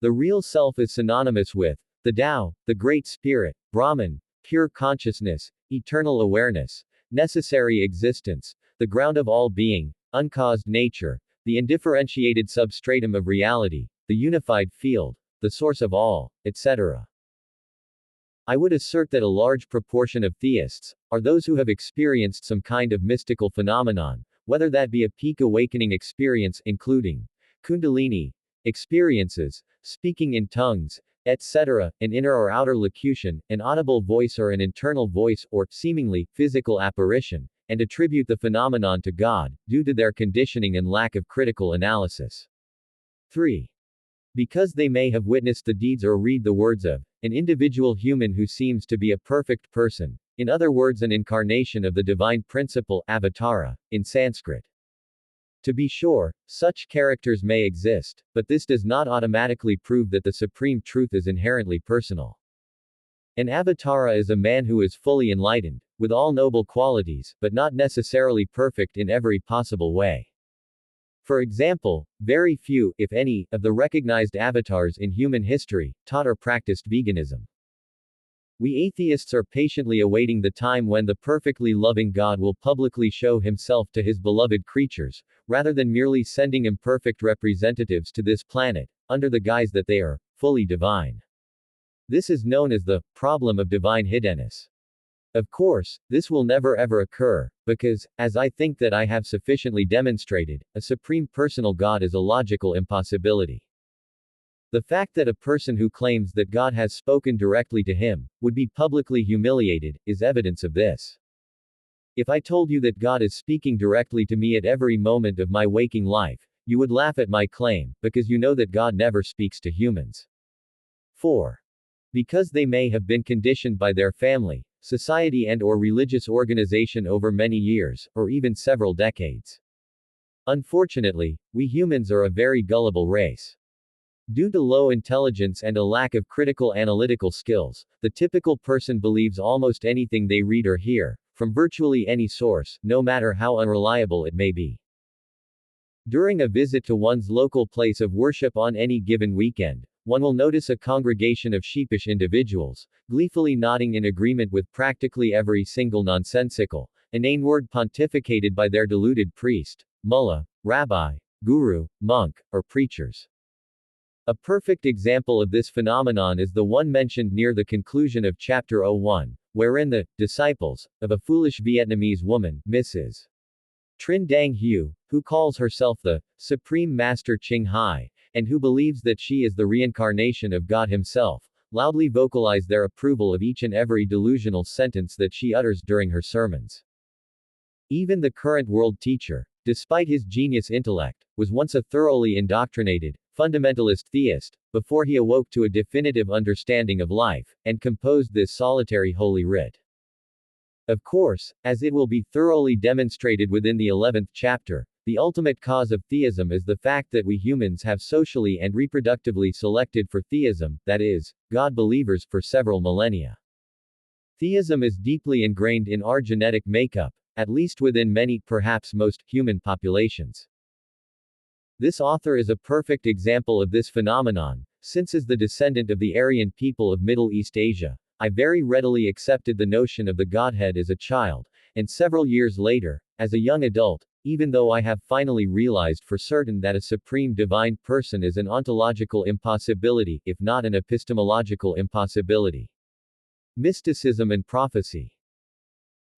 The real self is synonymous with the Tao, the Great Spirit, Brahman, pure consciousness, eternal awareness, necessary existence, the ground of all being, uncaused nature, the indifferentiated substratum of reality, the unified field, the source of all, etc. I would assert that a large proportion of theists are those who have experienced some kind of mystical phenomenon, whether that be a peak awakening experience, including Kundalini experiences, speaking in tongues, etc., an inner or outer locution, an audible voice or an internal voice, or, seemingly, physical apparition, and attribute the phenomenon to God, due to their conditioning and lack of critical analysis. 3. Because they may have witnessed the deeds or read the words of an individual human who seems to be a perfect person, in other words an incarnation of the divine principle, avatara, in Sanskrit. To be sure, such characters may exist, but this does not automatically prove that the supreme truth is inherently personal. An avatara is a man who is fully enlightened, with all noble qualities, but not necessarily perfect in every possible way. For example, very few, if any, of the recognized avatars in human history taught or practiced veganism. We atheists are patiently awaiting the time when the perfectly loving God will publicly show himself to his beloved creatures, rather than merely sending imperfect representatives to this planet, under the guise that they are fully divine. This is known as the problem of divine hiddenness. Of course, this will never ever occur, because, as I think that I have sufficiently demonstrated, a supreme personal God is a logical impossibility. The fact that a person who claims that God has spoken directly to him would be publicly humiliated is evidence of this. If I told you that God is speaking directly to me at every moment of my waking life, you would laugh at my claim, because you know that God never speaks to humans. 4. Because they may have been conditioned by their family, society and/or religious organization over many years, or even several decades. Unfortunately, we humans are a very gullible race. Due to low intelligence and a lack of critical analytical skills, the typical person believes almost anything they read or hear, from virtually any source, no matter how unreliable it may be. During a visit to one's local place of worship on any given weekend, one will notice a congregation of sheepish individuals, gleefully nodding in agreement with practically every single nonsensical, inane word pontificated by their deluded priest, mullah, rabbi, guru, monk, or preachers. A perfect example of this phenomenon is the one mentioned near the conclusion of Chapter 01, wherein the disciples of a foolish Vietnamese woman, Mrs. Trinh Dang Hu, who calls herself the Supreme Master Ching Hai, and who believes that she is the reincarnation of God himself, loudly vocalize their approval of each and every delusional sentence that she utters during her sermons. Even the current world teacher, despite his genius intellect, was once a thoroughly indoctrinated, fundamentalist theist, before he awoke to a definitive understanding of life, and composed this solitary holy writ. Of course, as it will be thoroughly demonstrated within the 11th chapter, the ultimate cause of theism is the fact that we humans have socially and reproductively selected for theism, that is, God believers, for several millennia. Theism is deeply ingrained in our genetic makeup, at least within many, perhaps most, human populations. This author is a perfect example of this phenomenon, since as the descendant of the Aryan people of Middle East Asia, I very readily accepted the notion of the Godhead as a child, and several years later, as a young adult, even though I have finally realized for certain that a supreme divine person is an ontological impossibility, if not an epistemological impossibility. Mysticism and prophecy.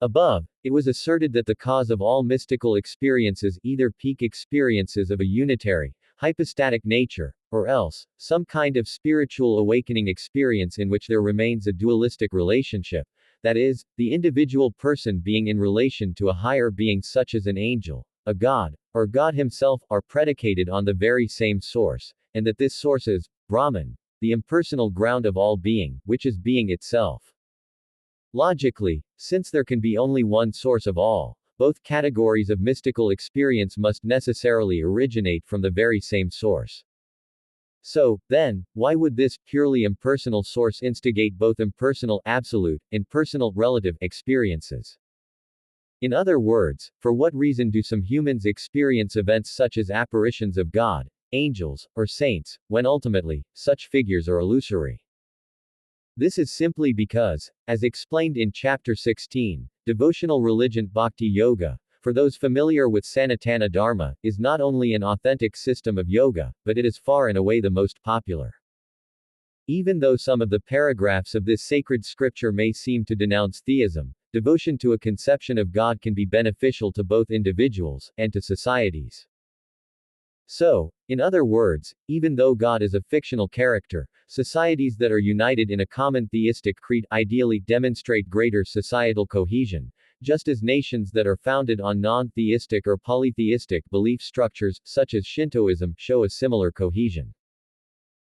Above, it was asserted that the cause of all mystical experiences either peak experiences of a unitary, hypostatic nature, or else, some kind of spiritual awakening experience in which there remains a dualistic relationship, that is, the individual person being in relation to a higher being such as an angel, a god, or God himself, are predicated on the very same source, and that this source is Brahman, the impersonal ground of all being, which is being itself. Logically, since there can be only one source of all, both categories of mystical experience must necessarily originate from the very same source. So, then, why would this purely impersonal source instigate both impersonal absolute and personal relative experiences? In other words, for what reason do some humans experience events such as apparitions of God, angels, or saints, when ultimately, such figures are illusory? This is simply because, as explained in Chapter 16, devotional religion Bhakti Yoga, for those familiar with Sanatana Dharma, is not only an authentic system of yoga, but it is far and away the most popular. Even though some of the paragraphs of this sacred scripture may seem to denounce theism, devotion to a conception of God can be beneficial to both individuals and to societies. So, in other words, even though God is a fictional character, societies that are united in a common theistic creed ideally demonstrate greater societal cohesion, just as nations that are founded on non-theistic or polytheistic belief structures, such as Shintoism, show a similar cohesion.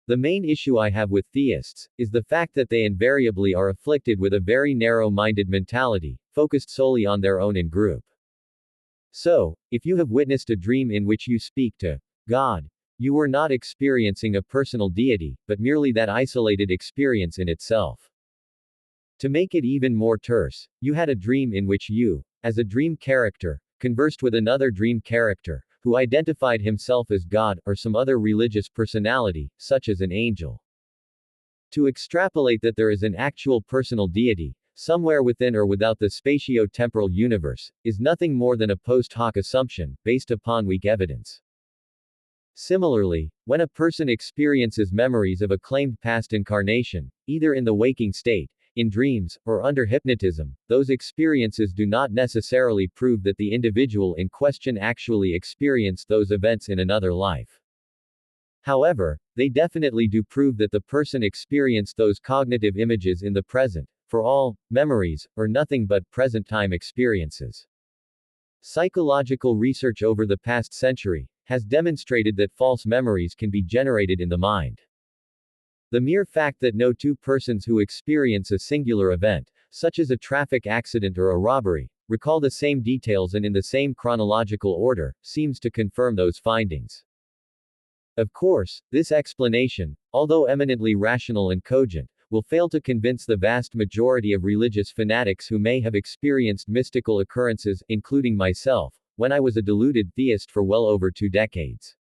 The main issue I have with theists is the fact that they invariably are afflicted with a very narrow-minded mentality, focused solely on their own in-group. So, if you have witnessed a dream in which you speak to God, you were not experiencing a personal deity, but merely that isolated experience in itself. To make it even more terse, you had a dream in which you, as a dream character, conversed with another dream character, who identified himself as God, or some other religious personality, such as an angel. To extrapolate that there is an actual personal deity, somewhere within or without the spatio-temporal universe, is nothing more than a post hoc assumption, based upon weak evidence. Similarly, when a person experiences memories of a claimed past incarnation, either in the waking state, in dreams, or under hypnotism, those experiences do not necessarily prove that the individual in question actually experienced those events in another life. However, they definitely do prove that the person experienced those cognitive images in the present, for all memories are nothing but present-time experiences. Psychological research over the past century has demonstrated that false memories can be generated in the mind. The mere fact that no two persons who experience a singular event, such as a traffic accident or a robbery, recall the same details and in the same chronological order, seems to confirm those findings. Of course, this explanation, although eminently rational and cogent, will fail to convince the vast majority of religious fanatics who may have experienced mystical occurrences, including myself, when I was a deluded theist for well over 2 decades.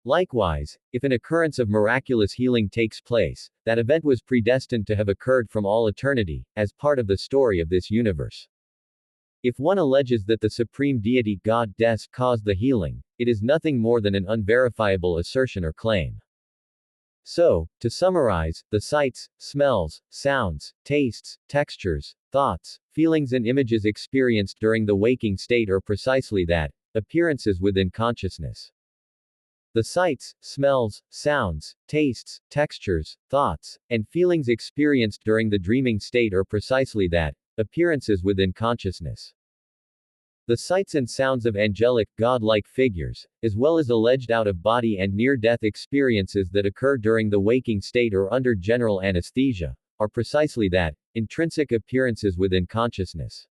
Likewise, if an occurrence of miraculous healing takes place, that event was predestined to have occurred from all eternity, as part of the story of this universe. If one alleges that the supreme deity, God, Des, caused the healing, it is nothing more than an unverifiable assertion or claim. So, to summarize, the sights, smells, sounds, tastes, textures, thoughts, feelings and images experienced during the waking state are precisely that, appearances within consciousness. The sights, smells, sounds, tastes, textures, thoughts, and feelings experienced during the dreaming state are precisely that, appearances within consciousness. The sights and sounds of angelic, God-like figures, as well as alleged out-of-body and near-death experiences that occur during the waking state or under general anesthesia, are precisely that, intrinsic appearances within consciousness.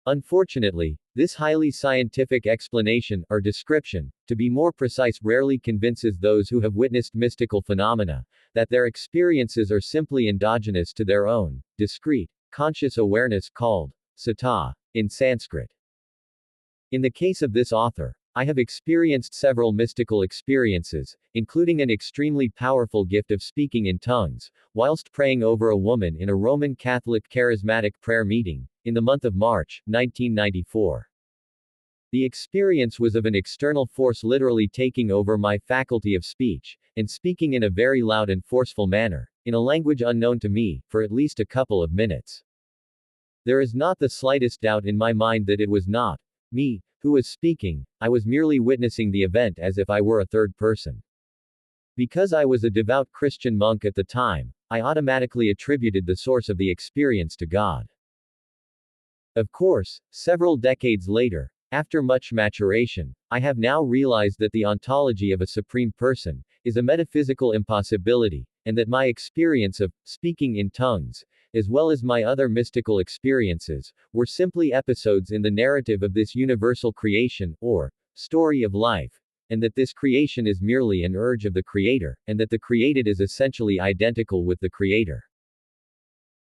Unfortunately, this highly scientific explanation, or description, to be more precise, rarely convinces those who have witnessed mystical phenomena, that their experiences are simply endogenous to their own, discrete, conscious awareness called sata, in Sanskrit. In the case of this author, I have experienced several mystical experiences, including an extremely powerful gift of speaking in tongues, whilst praying over a woman in a Roman Catholic charismatic prayer meeting, in the month of March, 1994. The experience was of an external force literally taking over my faculty of speech, and speaking in a very loud and forceful manner, in a language unknown to me, for at least a couple of minutes. There is not the slightest doubt in my mind that it was not me who was speaking, I was merely witnessing the event as if I were a third person. Because I was a devout Christian monk at the time, I automatically attributed the source of the experience to God. Of course, several decades later, After much maturation, I have now realized that the ontology of a supreme person is a metaphysical impossibility, and that my experience of speaking in tongues, as well as my other mystical experiences, were simply episodes in the narrative of this universal creation, or story of life, and that this creation is merely an urge of the Creator, and that the created is essentially identical with the Creator.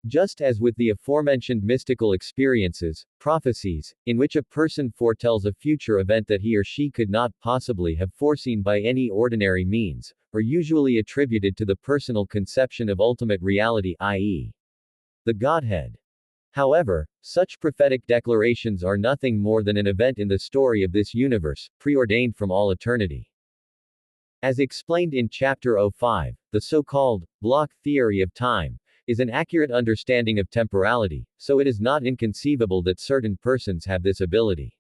Just as with the aforementioned mystical experiences, prophecies, in which a person foretells a future event that he or she could not possibly have foreseen by any ordinary means, are usually attributed to the personal conception of ultimate reality, i.e., the Godhead. However, such prophetic declarations are nothing more than an event in the story of this universe, preordained from all eternity. As explained in Chapter 05, the so-called block theory of time is an accurate understanding of temporality, so it is not inconceivable that certain persons have this ability.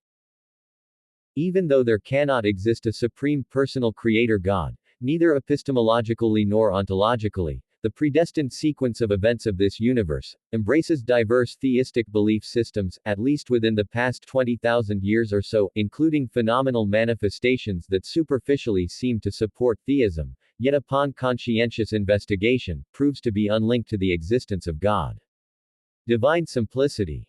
Even though there cannot exist a supreme personal creator God, neither epistemologically nor ontologically, the predestined sequence of events of this universe embraces diverse theistic belief systems, at least within the past 20,000 years or so, including phenomenal manifestations that superficially seem to support theism, yet upon conscientious investigation, proves to be unlinked to the existence of God. Divine simplicity.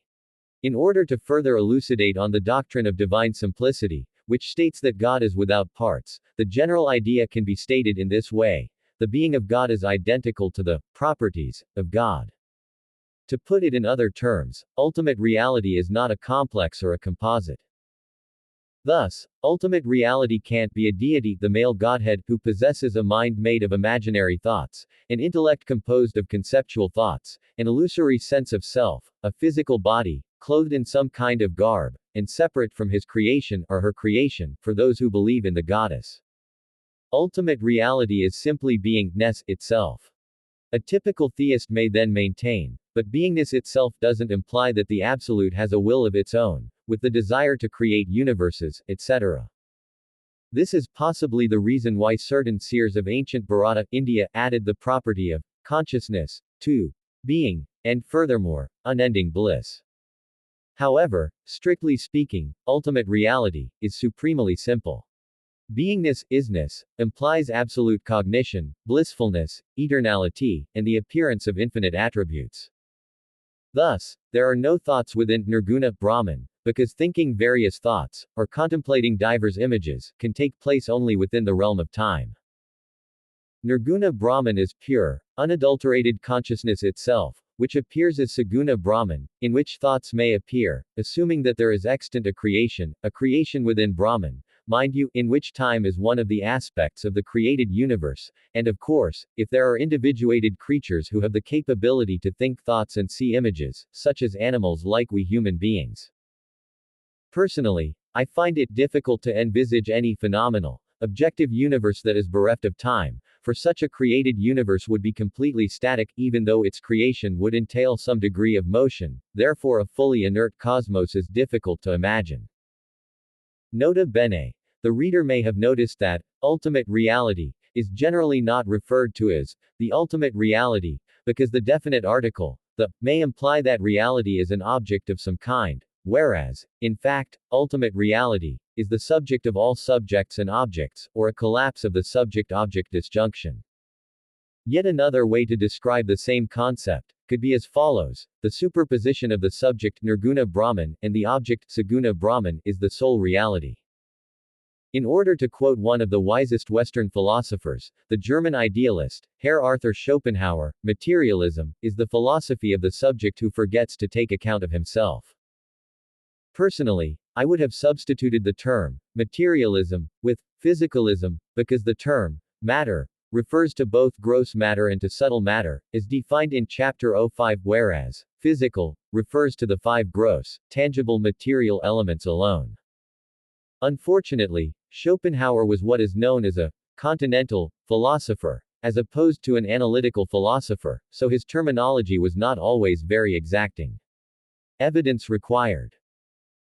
In order to further elucidate on the doctrine of divine simplicity, which states that God is without parts, the general idea can be stated in this way: the being of God is identical to the properties of God. To put it in other terms, ultimate reality is not a complex or a composite. Thus, ultimate reality can't be a deity, the male Godhead, who possesses a mind made of imaginary thoughts, an intellect composed of conceptual thoughts, an illusory sense of self, a physical body, clothed in some kind of garb, and separate from his creation, or her creation, for those who believe in the goddess. Ultimate reality is simply beingness itself. A typical theist may then maintain, but beingness itself doesn't imply that the absolute has a will of its own, with the desire to create universes, etc. This is possibly the reason why certain seers of ancient Bharata, India, added the property of consciousness to being, and furthermore, unending bliss. However, strictly speaking, ultimate reality is supremely simple. Beingness, isness, implies absolute cognition, blissfulness, eternality, and the appearance of infinite attributes. Thus, there are no thoughts within Nirguna Brahman, because thinking various thoughts, or contemplating divers images, can take place only within the realm of time. Nirguna Brahman is pure, unadulterated consciousness itself, which appears as Saguna Brahman, in which thoughts may appear, assuming that there is extant a creation within Brahman, mind you, in which time is one of the aspects of the created universe, and of course, if there are individuated creatures who have the capability to think thoughts and see images, such as animals like we human beings. Personally, I find it difficult to envisage any phenomenal, objective universe that is bereft of time, for such a created universe would be completely static, even though its creation would entail some degree of motion, therefore a fully inert cosmos is difficult to imagine. Nota bene. The reader may have noticed that ultimate reality is generally not referred to as the ultimate reality, because the definite article, the, may imply that reality is an object of some kind, whereas, in fact, ultimate reality is the subject of all subjects and objects, or a collapse of the subject-object disjunction. Yet another way to describe the same concept could be as follows: the superposition of the subject Nirguna Brahman and the object Saguna Brahman is the sole reality. In order to quote one of the wisest Western philosophers, the German idealist, Herr Arthur Schopenhauer, materialism is the philosophy of the subject who forgets to take account of himself. Personally, I would have substituted the term materialism with physicalism, because the term matter refers to both gross matter and to subtle matter, as defined in Chapter 05, whereas physical refers to the 5 gross, tangible material elements alone. Unfortunately, Schopenhauer was what is known as a continental philosopher, as opposed to an analytical philosopher, so his terminology was not always very exacting. Evidence required.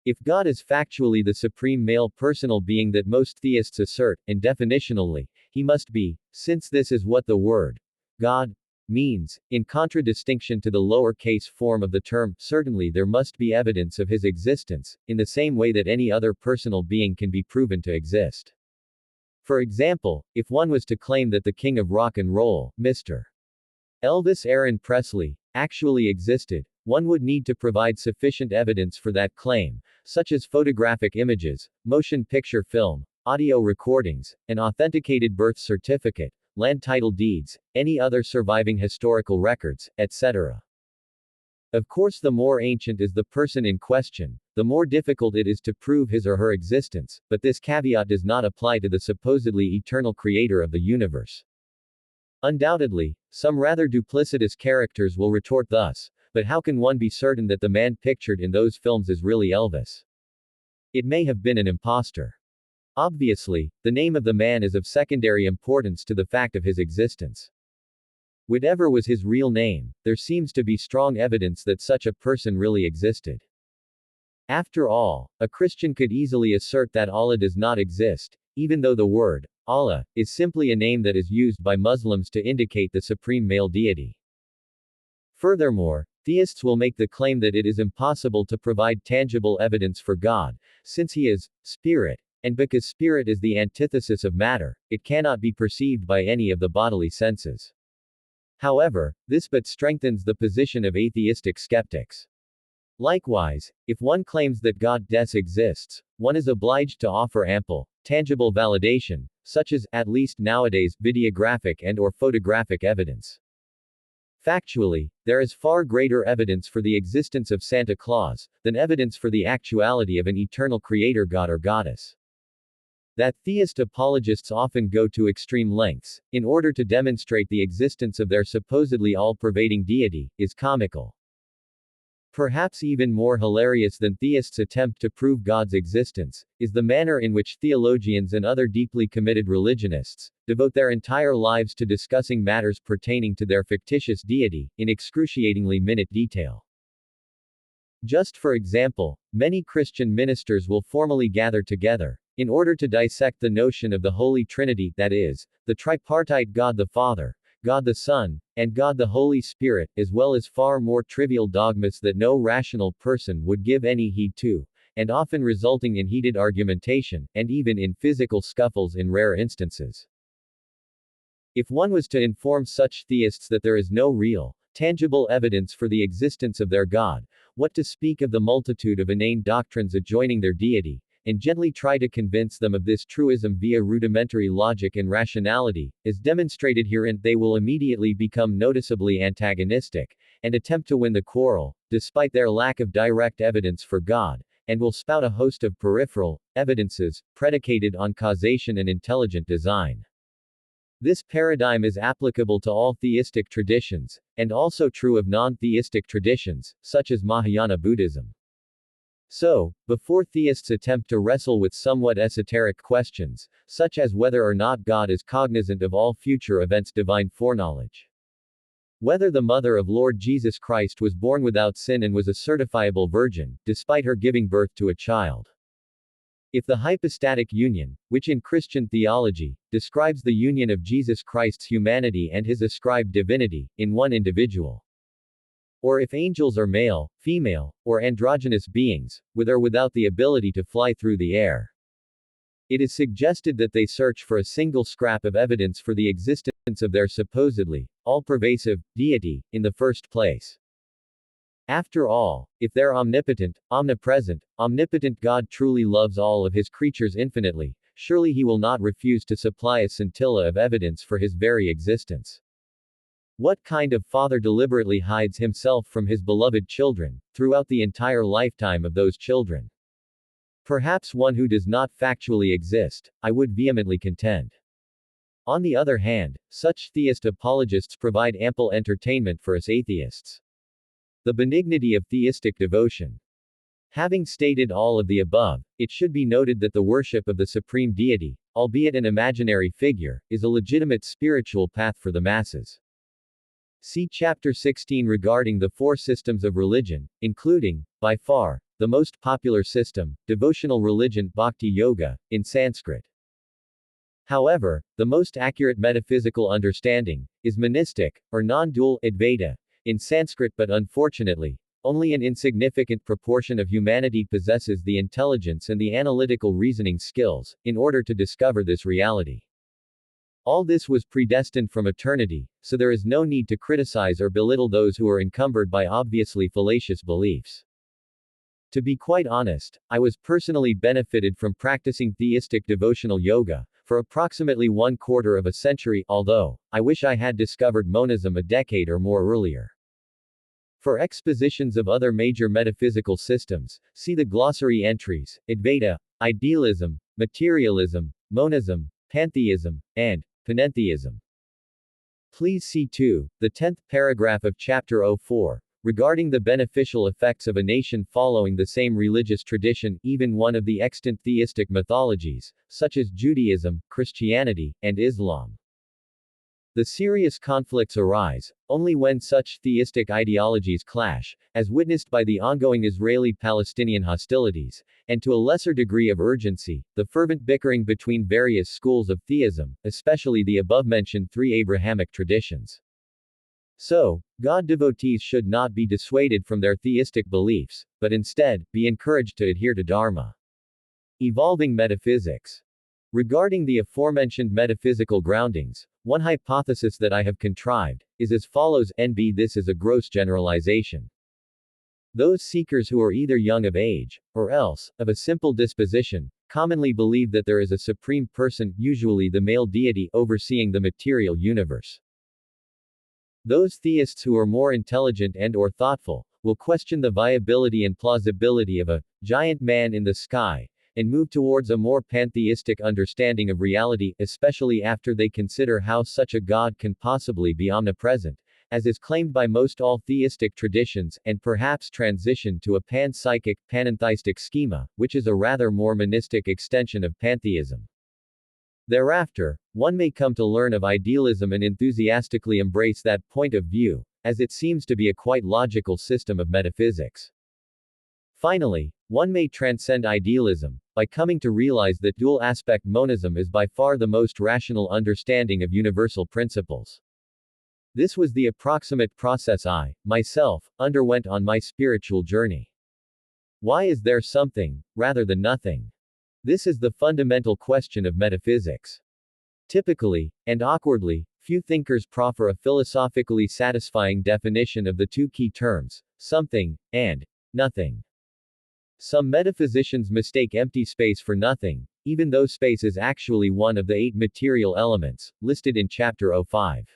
If God is factually the supreme male personal being that most theists assert, and definitionally, he must be, since this is what the word God means, in contradistinction to the lower case form of the term, certainly there must be evidence of his existence, in the same way that any other personal being can be proven to exist. For example, if one was to claim that the king of rock and roll, Mr. Elvis Aaron Presley, actually existed, one would need to provide sufficient evidence for that claim, such as photographic images, motion picture film, audio recordings, an authenticated birth certificate, land title deeds, any other surviving historical records, etc. Of course, the more ancient is the person in question, the more difficult it is to prove his or her existence, but this caveat does not apply to the supposedly eternal creator of the universe. Undoubtedly, some rather duplicitous characters will retort thus, but how can one be certain that the man pictured in those films is really Elvis? It may have been an imposter. Obviously, the name of the man is of secondary importance to the fact of his existence. Whatever was his real name, there seems to be strong evidence that such a person really existed. After all, a Christian could easily assert that Allah does not exist, even though the word, Allah, is simply a name that is used by Muslims to indicate the supreme male deity. Furthermore, theists will make the claim that it is impossible to provide tangible evidence for God, since he is spirit, and because spirit is the antithesis of matter, it cannot be perceived by any of the bodily senses. However, this but strengthens the position of atheistic skeptics. Likewise, if one claims that God exists, one is obliged to offer ample, tangible validation, such as, at least nowadays, videographic and/or photographic evidence. Factually, there is far greater evidence for the existence of Santa Claus, than evidence for the actuality of an eternal creator god or goddess. That theist apologists often go to extreme lengths, in order to demonstrate the existence of their supposedly all-pervading deity, is comical. Perhaps even more hilarious than theists' attempt to prove God's existence, is the manner in which theologians and other deeply committed religionists devote their entire lives to discussing matters pertaining to their fictitious deity, in excruciatingly minute detail. Just for example, many Christian ministers will formally gather together, in order to dissect the notion of the Holy Trinity, that is, the tripartite God the Father, God the Son, and God the Holy Spirit, as well as far more trivial dogmas that no rational person would give any heed to, and often resulting in heated argumentation, and even in physical scuffles in rare instances. If one was to inform such theists that there is no real, tangible evidence for the existence of their God, what to speak of the multitude of inane doctrines adjoining their deity, and gently try to convince them of this truism via rudimentary logic and rationality, as demonstrated herein, they will immediately become noticeably antagonistic, and attempt to win the quarrel, despite their lack of direct evidence for God, and will spout a host of peripheral evidences, predicated on causation and intelligent design. This paradigm is applicable to all theistic traditions, and also true of non-theistic traditions, such as Mahayana Buddhism. So, before theists attempt to wrestle with somewhat esoteric questions, such as whether or not God is cognizant of all future events' divine foreknowledge, whether the mother of Lord Jesus Christ was born without sin and was a certifiable virgin, despite her giving birth to a child, if the hypostatic union, which in Christian theology, describes the union of Jesus Christ's humanity and his ascribed divinity, in one individual, or if angels are male, female, or androgynous beings, with or without the ability to fly through the air. It is suggested that they search for a single scrap of evidence for the existence of their supposedly all-pervasive deity, in the first place. After all, if their omnipotent, omnipresent, omnipotent God truly loves all of his creatures infinitely, surely he will not refuse to supply a scintilla of evidence for his very existence. What kind of father deliberately hides himself from his beloved children, throughout the entire lifetime of those children? Perhaps one who does not factually exist, I would vehemently contend. On the other hand, such theist apologists provide ample entertainment for us atheists. The benignity of theistic devotion. Having stated all of the above, it should be noted that the worship of the supreme deity, albeit an imaginary figure, is a legitimate spiritual path for the masses. See Chapter 16 regarding the four systems of religion, including, by far, the most popular system, devotional religion Bhakti Yoga, in Sanskrit. However, the most accurate metaphysical understanding is monistic, or non-dual, Advaita, in Sanskrit, but unfortunately, only an insignificant proportion of humanity possesses the intelligence and the analytical reasoning skills in order to discover this reality. All this was predestined from eternity, so there is no need to criticize or belittle those who are encumbered by obviously fallacious beliefs. To be quite honest, I was personally benefited from practicing theistic devotional yoga for approximately 1/4 of a century, although I wish I had discovered monism a decade or more earlier. For expositions of other major metaphysical systems, see the glossary entries: Advaita, idealism, materialism, monism, pantheism, and panentheism. Please see too, the 10th paragraph of Chapter 04, regarding the beneficial effects of a nation following the same religious tradition, even one of the extant theistic mythologies, such as Judaism, Christianity, and Islam. The serious conflicts arise only when such theistic ideologies clash, as witnessed by the ongoing Israeli-Palestinian hostilities, and to a lesser degree of urgency, the fervent bickering between various schools of theism, especially the above-mentioned three Abrahamic traditions. So, God devotees should not be dissuaded from their theistic beliefs, but instead, be encouraged to adhere to Dharma. Evolving metaphysics. Regarding the aforementioned metaphysical groundings, one hypothesis that I have contrived is as follows: NB. This is a gross generalization. Those seekers who are either young of age, or else, of a simple disposition, commonly believe that there is a supreme person, usually the male deity, overseeing the material universe. Those theists who are more intelligent and/or thoughtful will question the viability and plausibility of a giant man in the sky, and move towards a more pantheistic understanding of reality, especially after they consider how such a God can possibly be omnipresent, as is claimed by most all theistic traditions, and perhaps transition to a panpsychic, panentheistic schema, which is a rather more monistic extension of pantheism. Thereafter, one may come to learn of idealism and enthusiastically embrace that point of view, as it seems to be a quite logical system of metaphysics. Finally, one may transcend idealism by coming to realize that dual-aspect monism is by far the most rational understanding of universal principles. This was the approximate process I, myself, underwent on my spiritual journey. Why is there something, rather than nothing? This is the fundamental question of metaphysics. Typically, and awkwardly, few thinkers proffer a philosophically satisfying definition of the two key terms, something, and nothing. Some metaphysicians mistake empty space for nothing, even though space is actually one of the 8 material elements, listed in Chapter 05.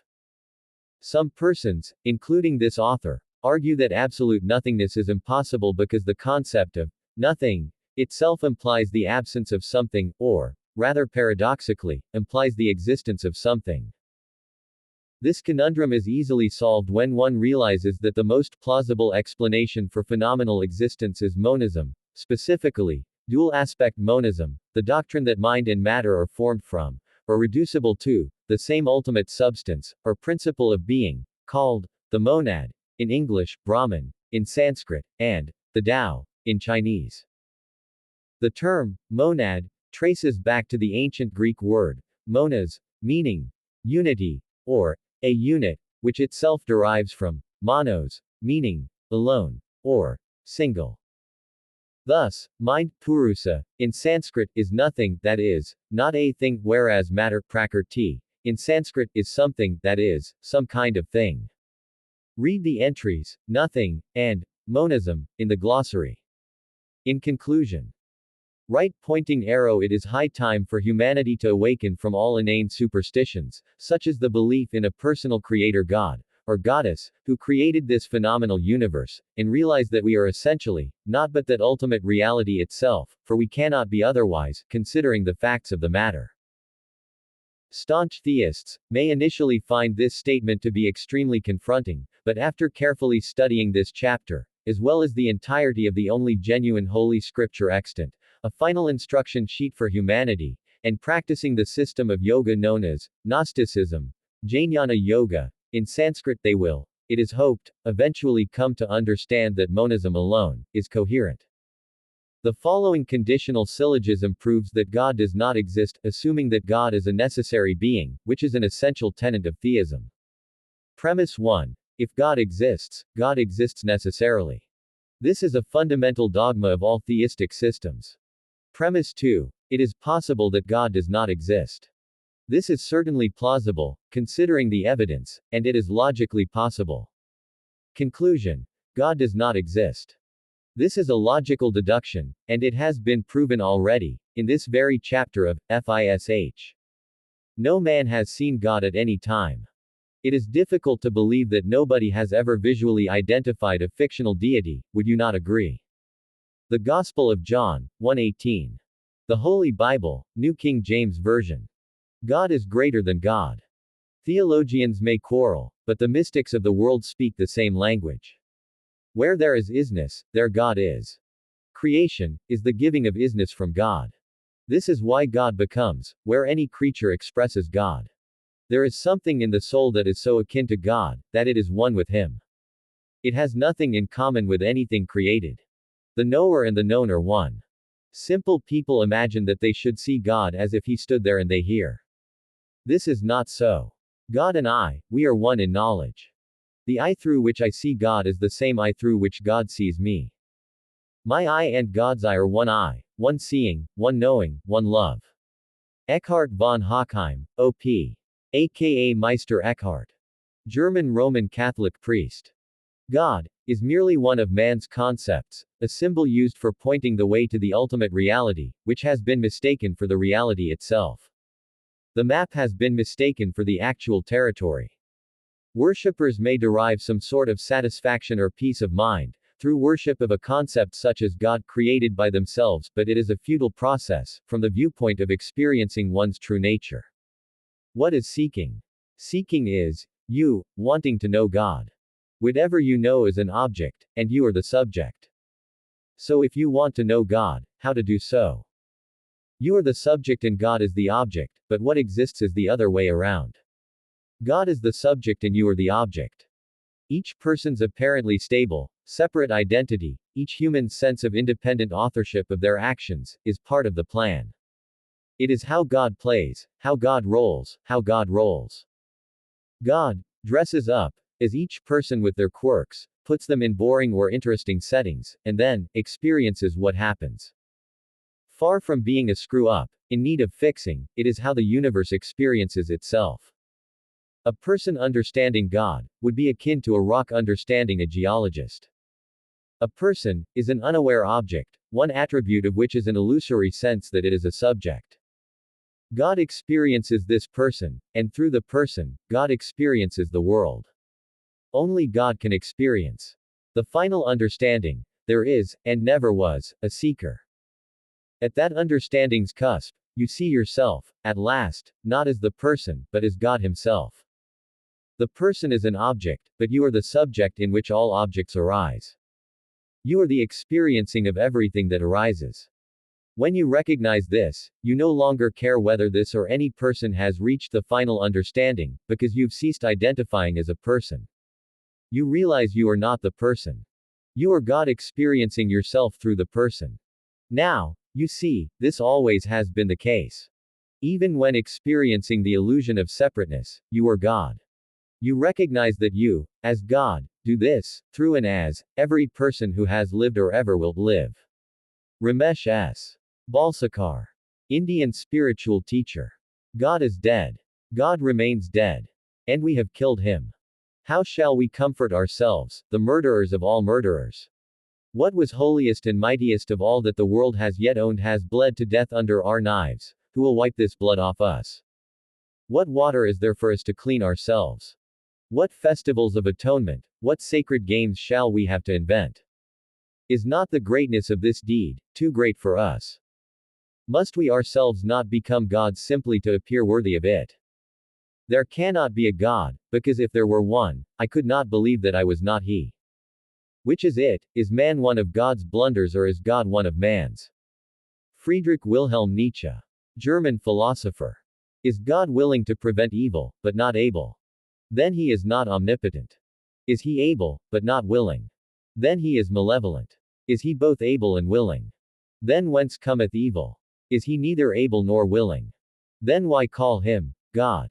Some persons, including this author, argue that absolute nothingness is impossible because the concept of nothing itself implies the absence of something, or, rather paradoxically, implies the existence of something. This conundrum is easily solved when one realizes that the most plausible explanation for phenomenal existence is monism, specifically, dual-aspect monism, the doctrine that mind and matter are formed from, or reducible to, the same ultimate substance, or principle of being, called the monad, in English, Brahman, in Sanskrit, and the Tao, in Chinese. The term monad traces back to the ancient Greek word monas, meaning unity, or a unit, which itself derives from monos, meaning alone, or single. Thus, mind, purusa, in Sanskrit, is nothing, that is, not a thing, whereas matter, prakrti, in Sanskrit, is something, that is, some kind of thing. Read the entries, nothing, and monism, in the glossary. In conclusion, right pointing arrow, it is high time for humanity to awaken from all inane superstitions, such as the belief in a personal creator God, or goddess, who created this phenomenal universe, and realize that we are essentially, not but that ultimate reality itself, for we cannot be otherwise, considering the facts of the matter. Staunch theists may initially find this statement to be extremely confronting, but after carefully studying this chapter, as well as the entirety of the only genuine Holy Scripture extant, a final instruction sheet for humanity, and practicing the system of yoga known as Gnosticism, Jnana Yoga, in Sanskrit, they will, it is hoped, eventually come to understand that monism alone is coherent. The following conditional syllogism proves that God does not exist, assuming that God is a necessary being, which is an essential tenet of theism. Premise 1. If God exists necessarily. This is a fundamental dogma of all theistic systems. Premise 2. It is possible that God does not exist. This is certainly plausible, considering the evidence, and it is logically possible. Conclusion. God does not exist. This is a logical deduction, and it has been proven already, in this very chapter of FISH. No man has seen God at any time. It is difficult to believe that nobody has ever visually identified a fictional deity, would you not agree? The Gospel of John, 1:18. The Holy Bible, New King James Version. God is greater than God. Theologians may quarrel, but the mystics of the world speak the same language. Where there is isness, there God is. Creation is the giving of isness from God. This is why God becomes, where any creature expresses God. There is something in the soul that is so akin to God, that it is one with Him. It has nothing in common with anything created. The knower and the known are one. Simple people imagine that they should see God as if He stood there and they hear. This is not so. God and I, we are one in knowledge. The eye through which I see God is the same eye through which God sees me. My eye and God's eye are one eye, one seeing, one knowing, one love. Eckhart von Hochheim, O.P. aka Meister Eckhart. German Roman Catholic priest. God is merely one of man's concepts, a symbol used for pointing the way to the ultimate reality, which has been mistaken for the reality itself. The map has been mistaken for the actual territory. Worshippers may derive some sort of satisfaction or peace of mind through worship of a concept such as God created by themselves, but it is a futile process, from the viewpoint of experiencing one's true nature. What is seeking? Seeking is you wanting to know God. Whatever you know is an object, and you are the subject. So if you want to know God, how to do so? You are the subject and God is the object, but what exists is the other way around. God is the subject and you are the object. Each person's apparently stable, separate identity, each human's sense of independent authorship of their actions, is part of the plan. It is how God plays, how God rolls, how God rolls. God dresses up as each person with their quirks, puts them in boring or interesting settings, and then experiences what happens. Far from being a screw-up, in need of fixing, it is how the universe experiences itself. A person understanding God would be akin to a rock understanding a geologist. A person is an unaware object, one attribute of which is an illusory sense that it is a subject. God experiences this person, and through the person, God experiences the world. Only God can experience the final understanding. There is, and never was, a seeker. At that understanding's cusp, you see yourself, at last, not as the person, but as God Himself. The person is an object, but you are the subject in which all objects arise. You are the experiencing of everything that arises. When you recognize this, you no longer care whether this or any person has reached the final understanding, because you've ceased identifying as a person. You realize you are not the person. You are God experiencing yourself through the person. Now, you see, this always has been the case. Even when experiencing the illusion of separateness, you are God. You recognize that you, as God, do this, through and as every person who has lived or ever will live. Ramesh S. Balsekar. Indian spiritual teacher. God is dead. God remains dead. And we have killed Him. How shall we comfort ourselves, the murderers of all murderers? What was holiest and mightiest of all that the world has yet owned has bled to death under our knives. Who will wipe this blood off us? What water is there for us to clean ourselves? What festivals of atonement, what sacred games shall we have to invent? Is not the greatness of this deed too great for us? Must we ourselves not become gods simply to appear worthy of it? There cannot be a God, because if there were one, I could not believe that I was not He. Which is it? Is man one of God's blunders or is God one of man's? Friedrich Wilhelm Nietzsche. German philosopher. Is God willing to prevent evil, but not able? Then He is not omnipotent. Is He able, but not willing? Then He is malevolent. Is He both able and willing? Then whence cometh evil? Is he neither able nor willing? Then why call him God?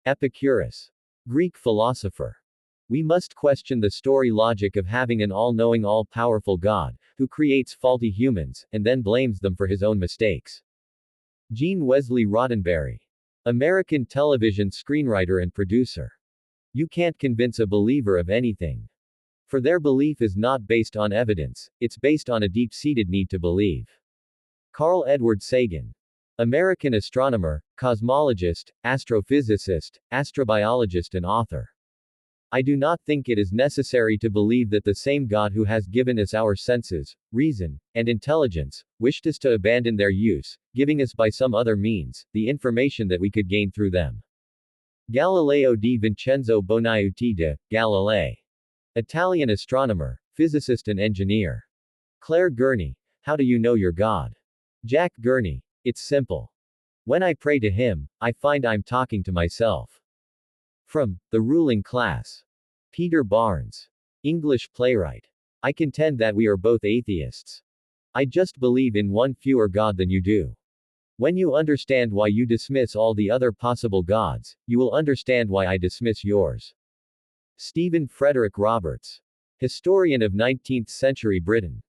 Epicurus. Greek philosopher. We must question the story logic of having an all-knowing, all-powerful God, who creates faulty humans, and then blames them for his own mistakes. Gene Wesley Roddenberry. American television screenwriter and producer. You can't convince a believer of anything. For their belief is not based on evidence, it's based on a deep-seated need to believe. Carl Edward Sagan. American astronomer, cosmologist, astrophysicist, astrobiologist and author. I do not think it is necessary to believe that the same God who has given us our senses, reason, and intelligence, wished us to abandon their use, giving us by some other means, the information that we could gain through them. Galileo di Vincenzo Bonaiuti de Galilei. Italian astronomer, physicist and engineer. Claire Gurney. How do you know your God? Jack Gurney. It's simple. When I pray to him, I find I'm talking to myself. From The Ruling Class. Peter Barnes. English playwright. I contend that we are both atheists. I just believe in one fewer God than you do. When you understand why you dismiss all the other possible gods, you will understand why I dismiss yours. Stephen Frederick Roberts. Historian of 19th century Britain.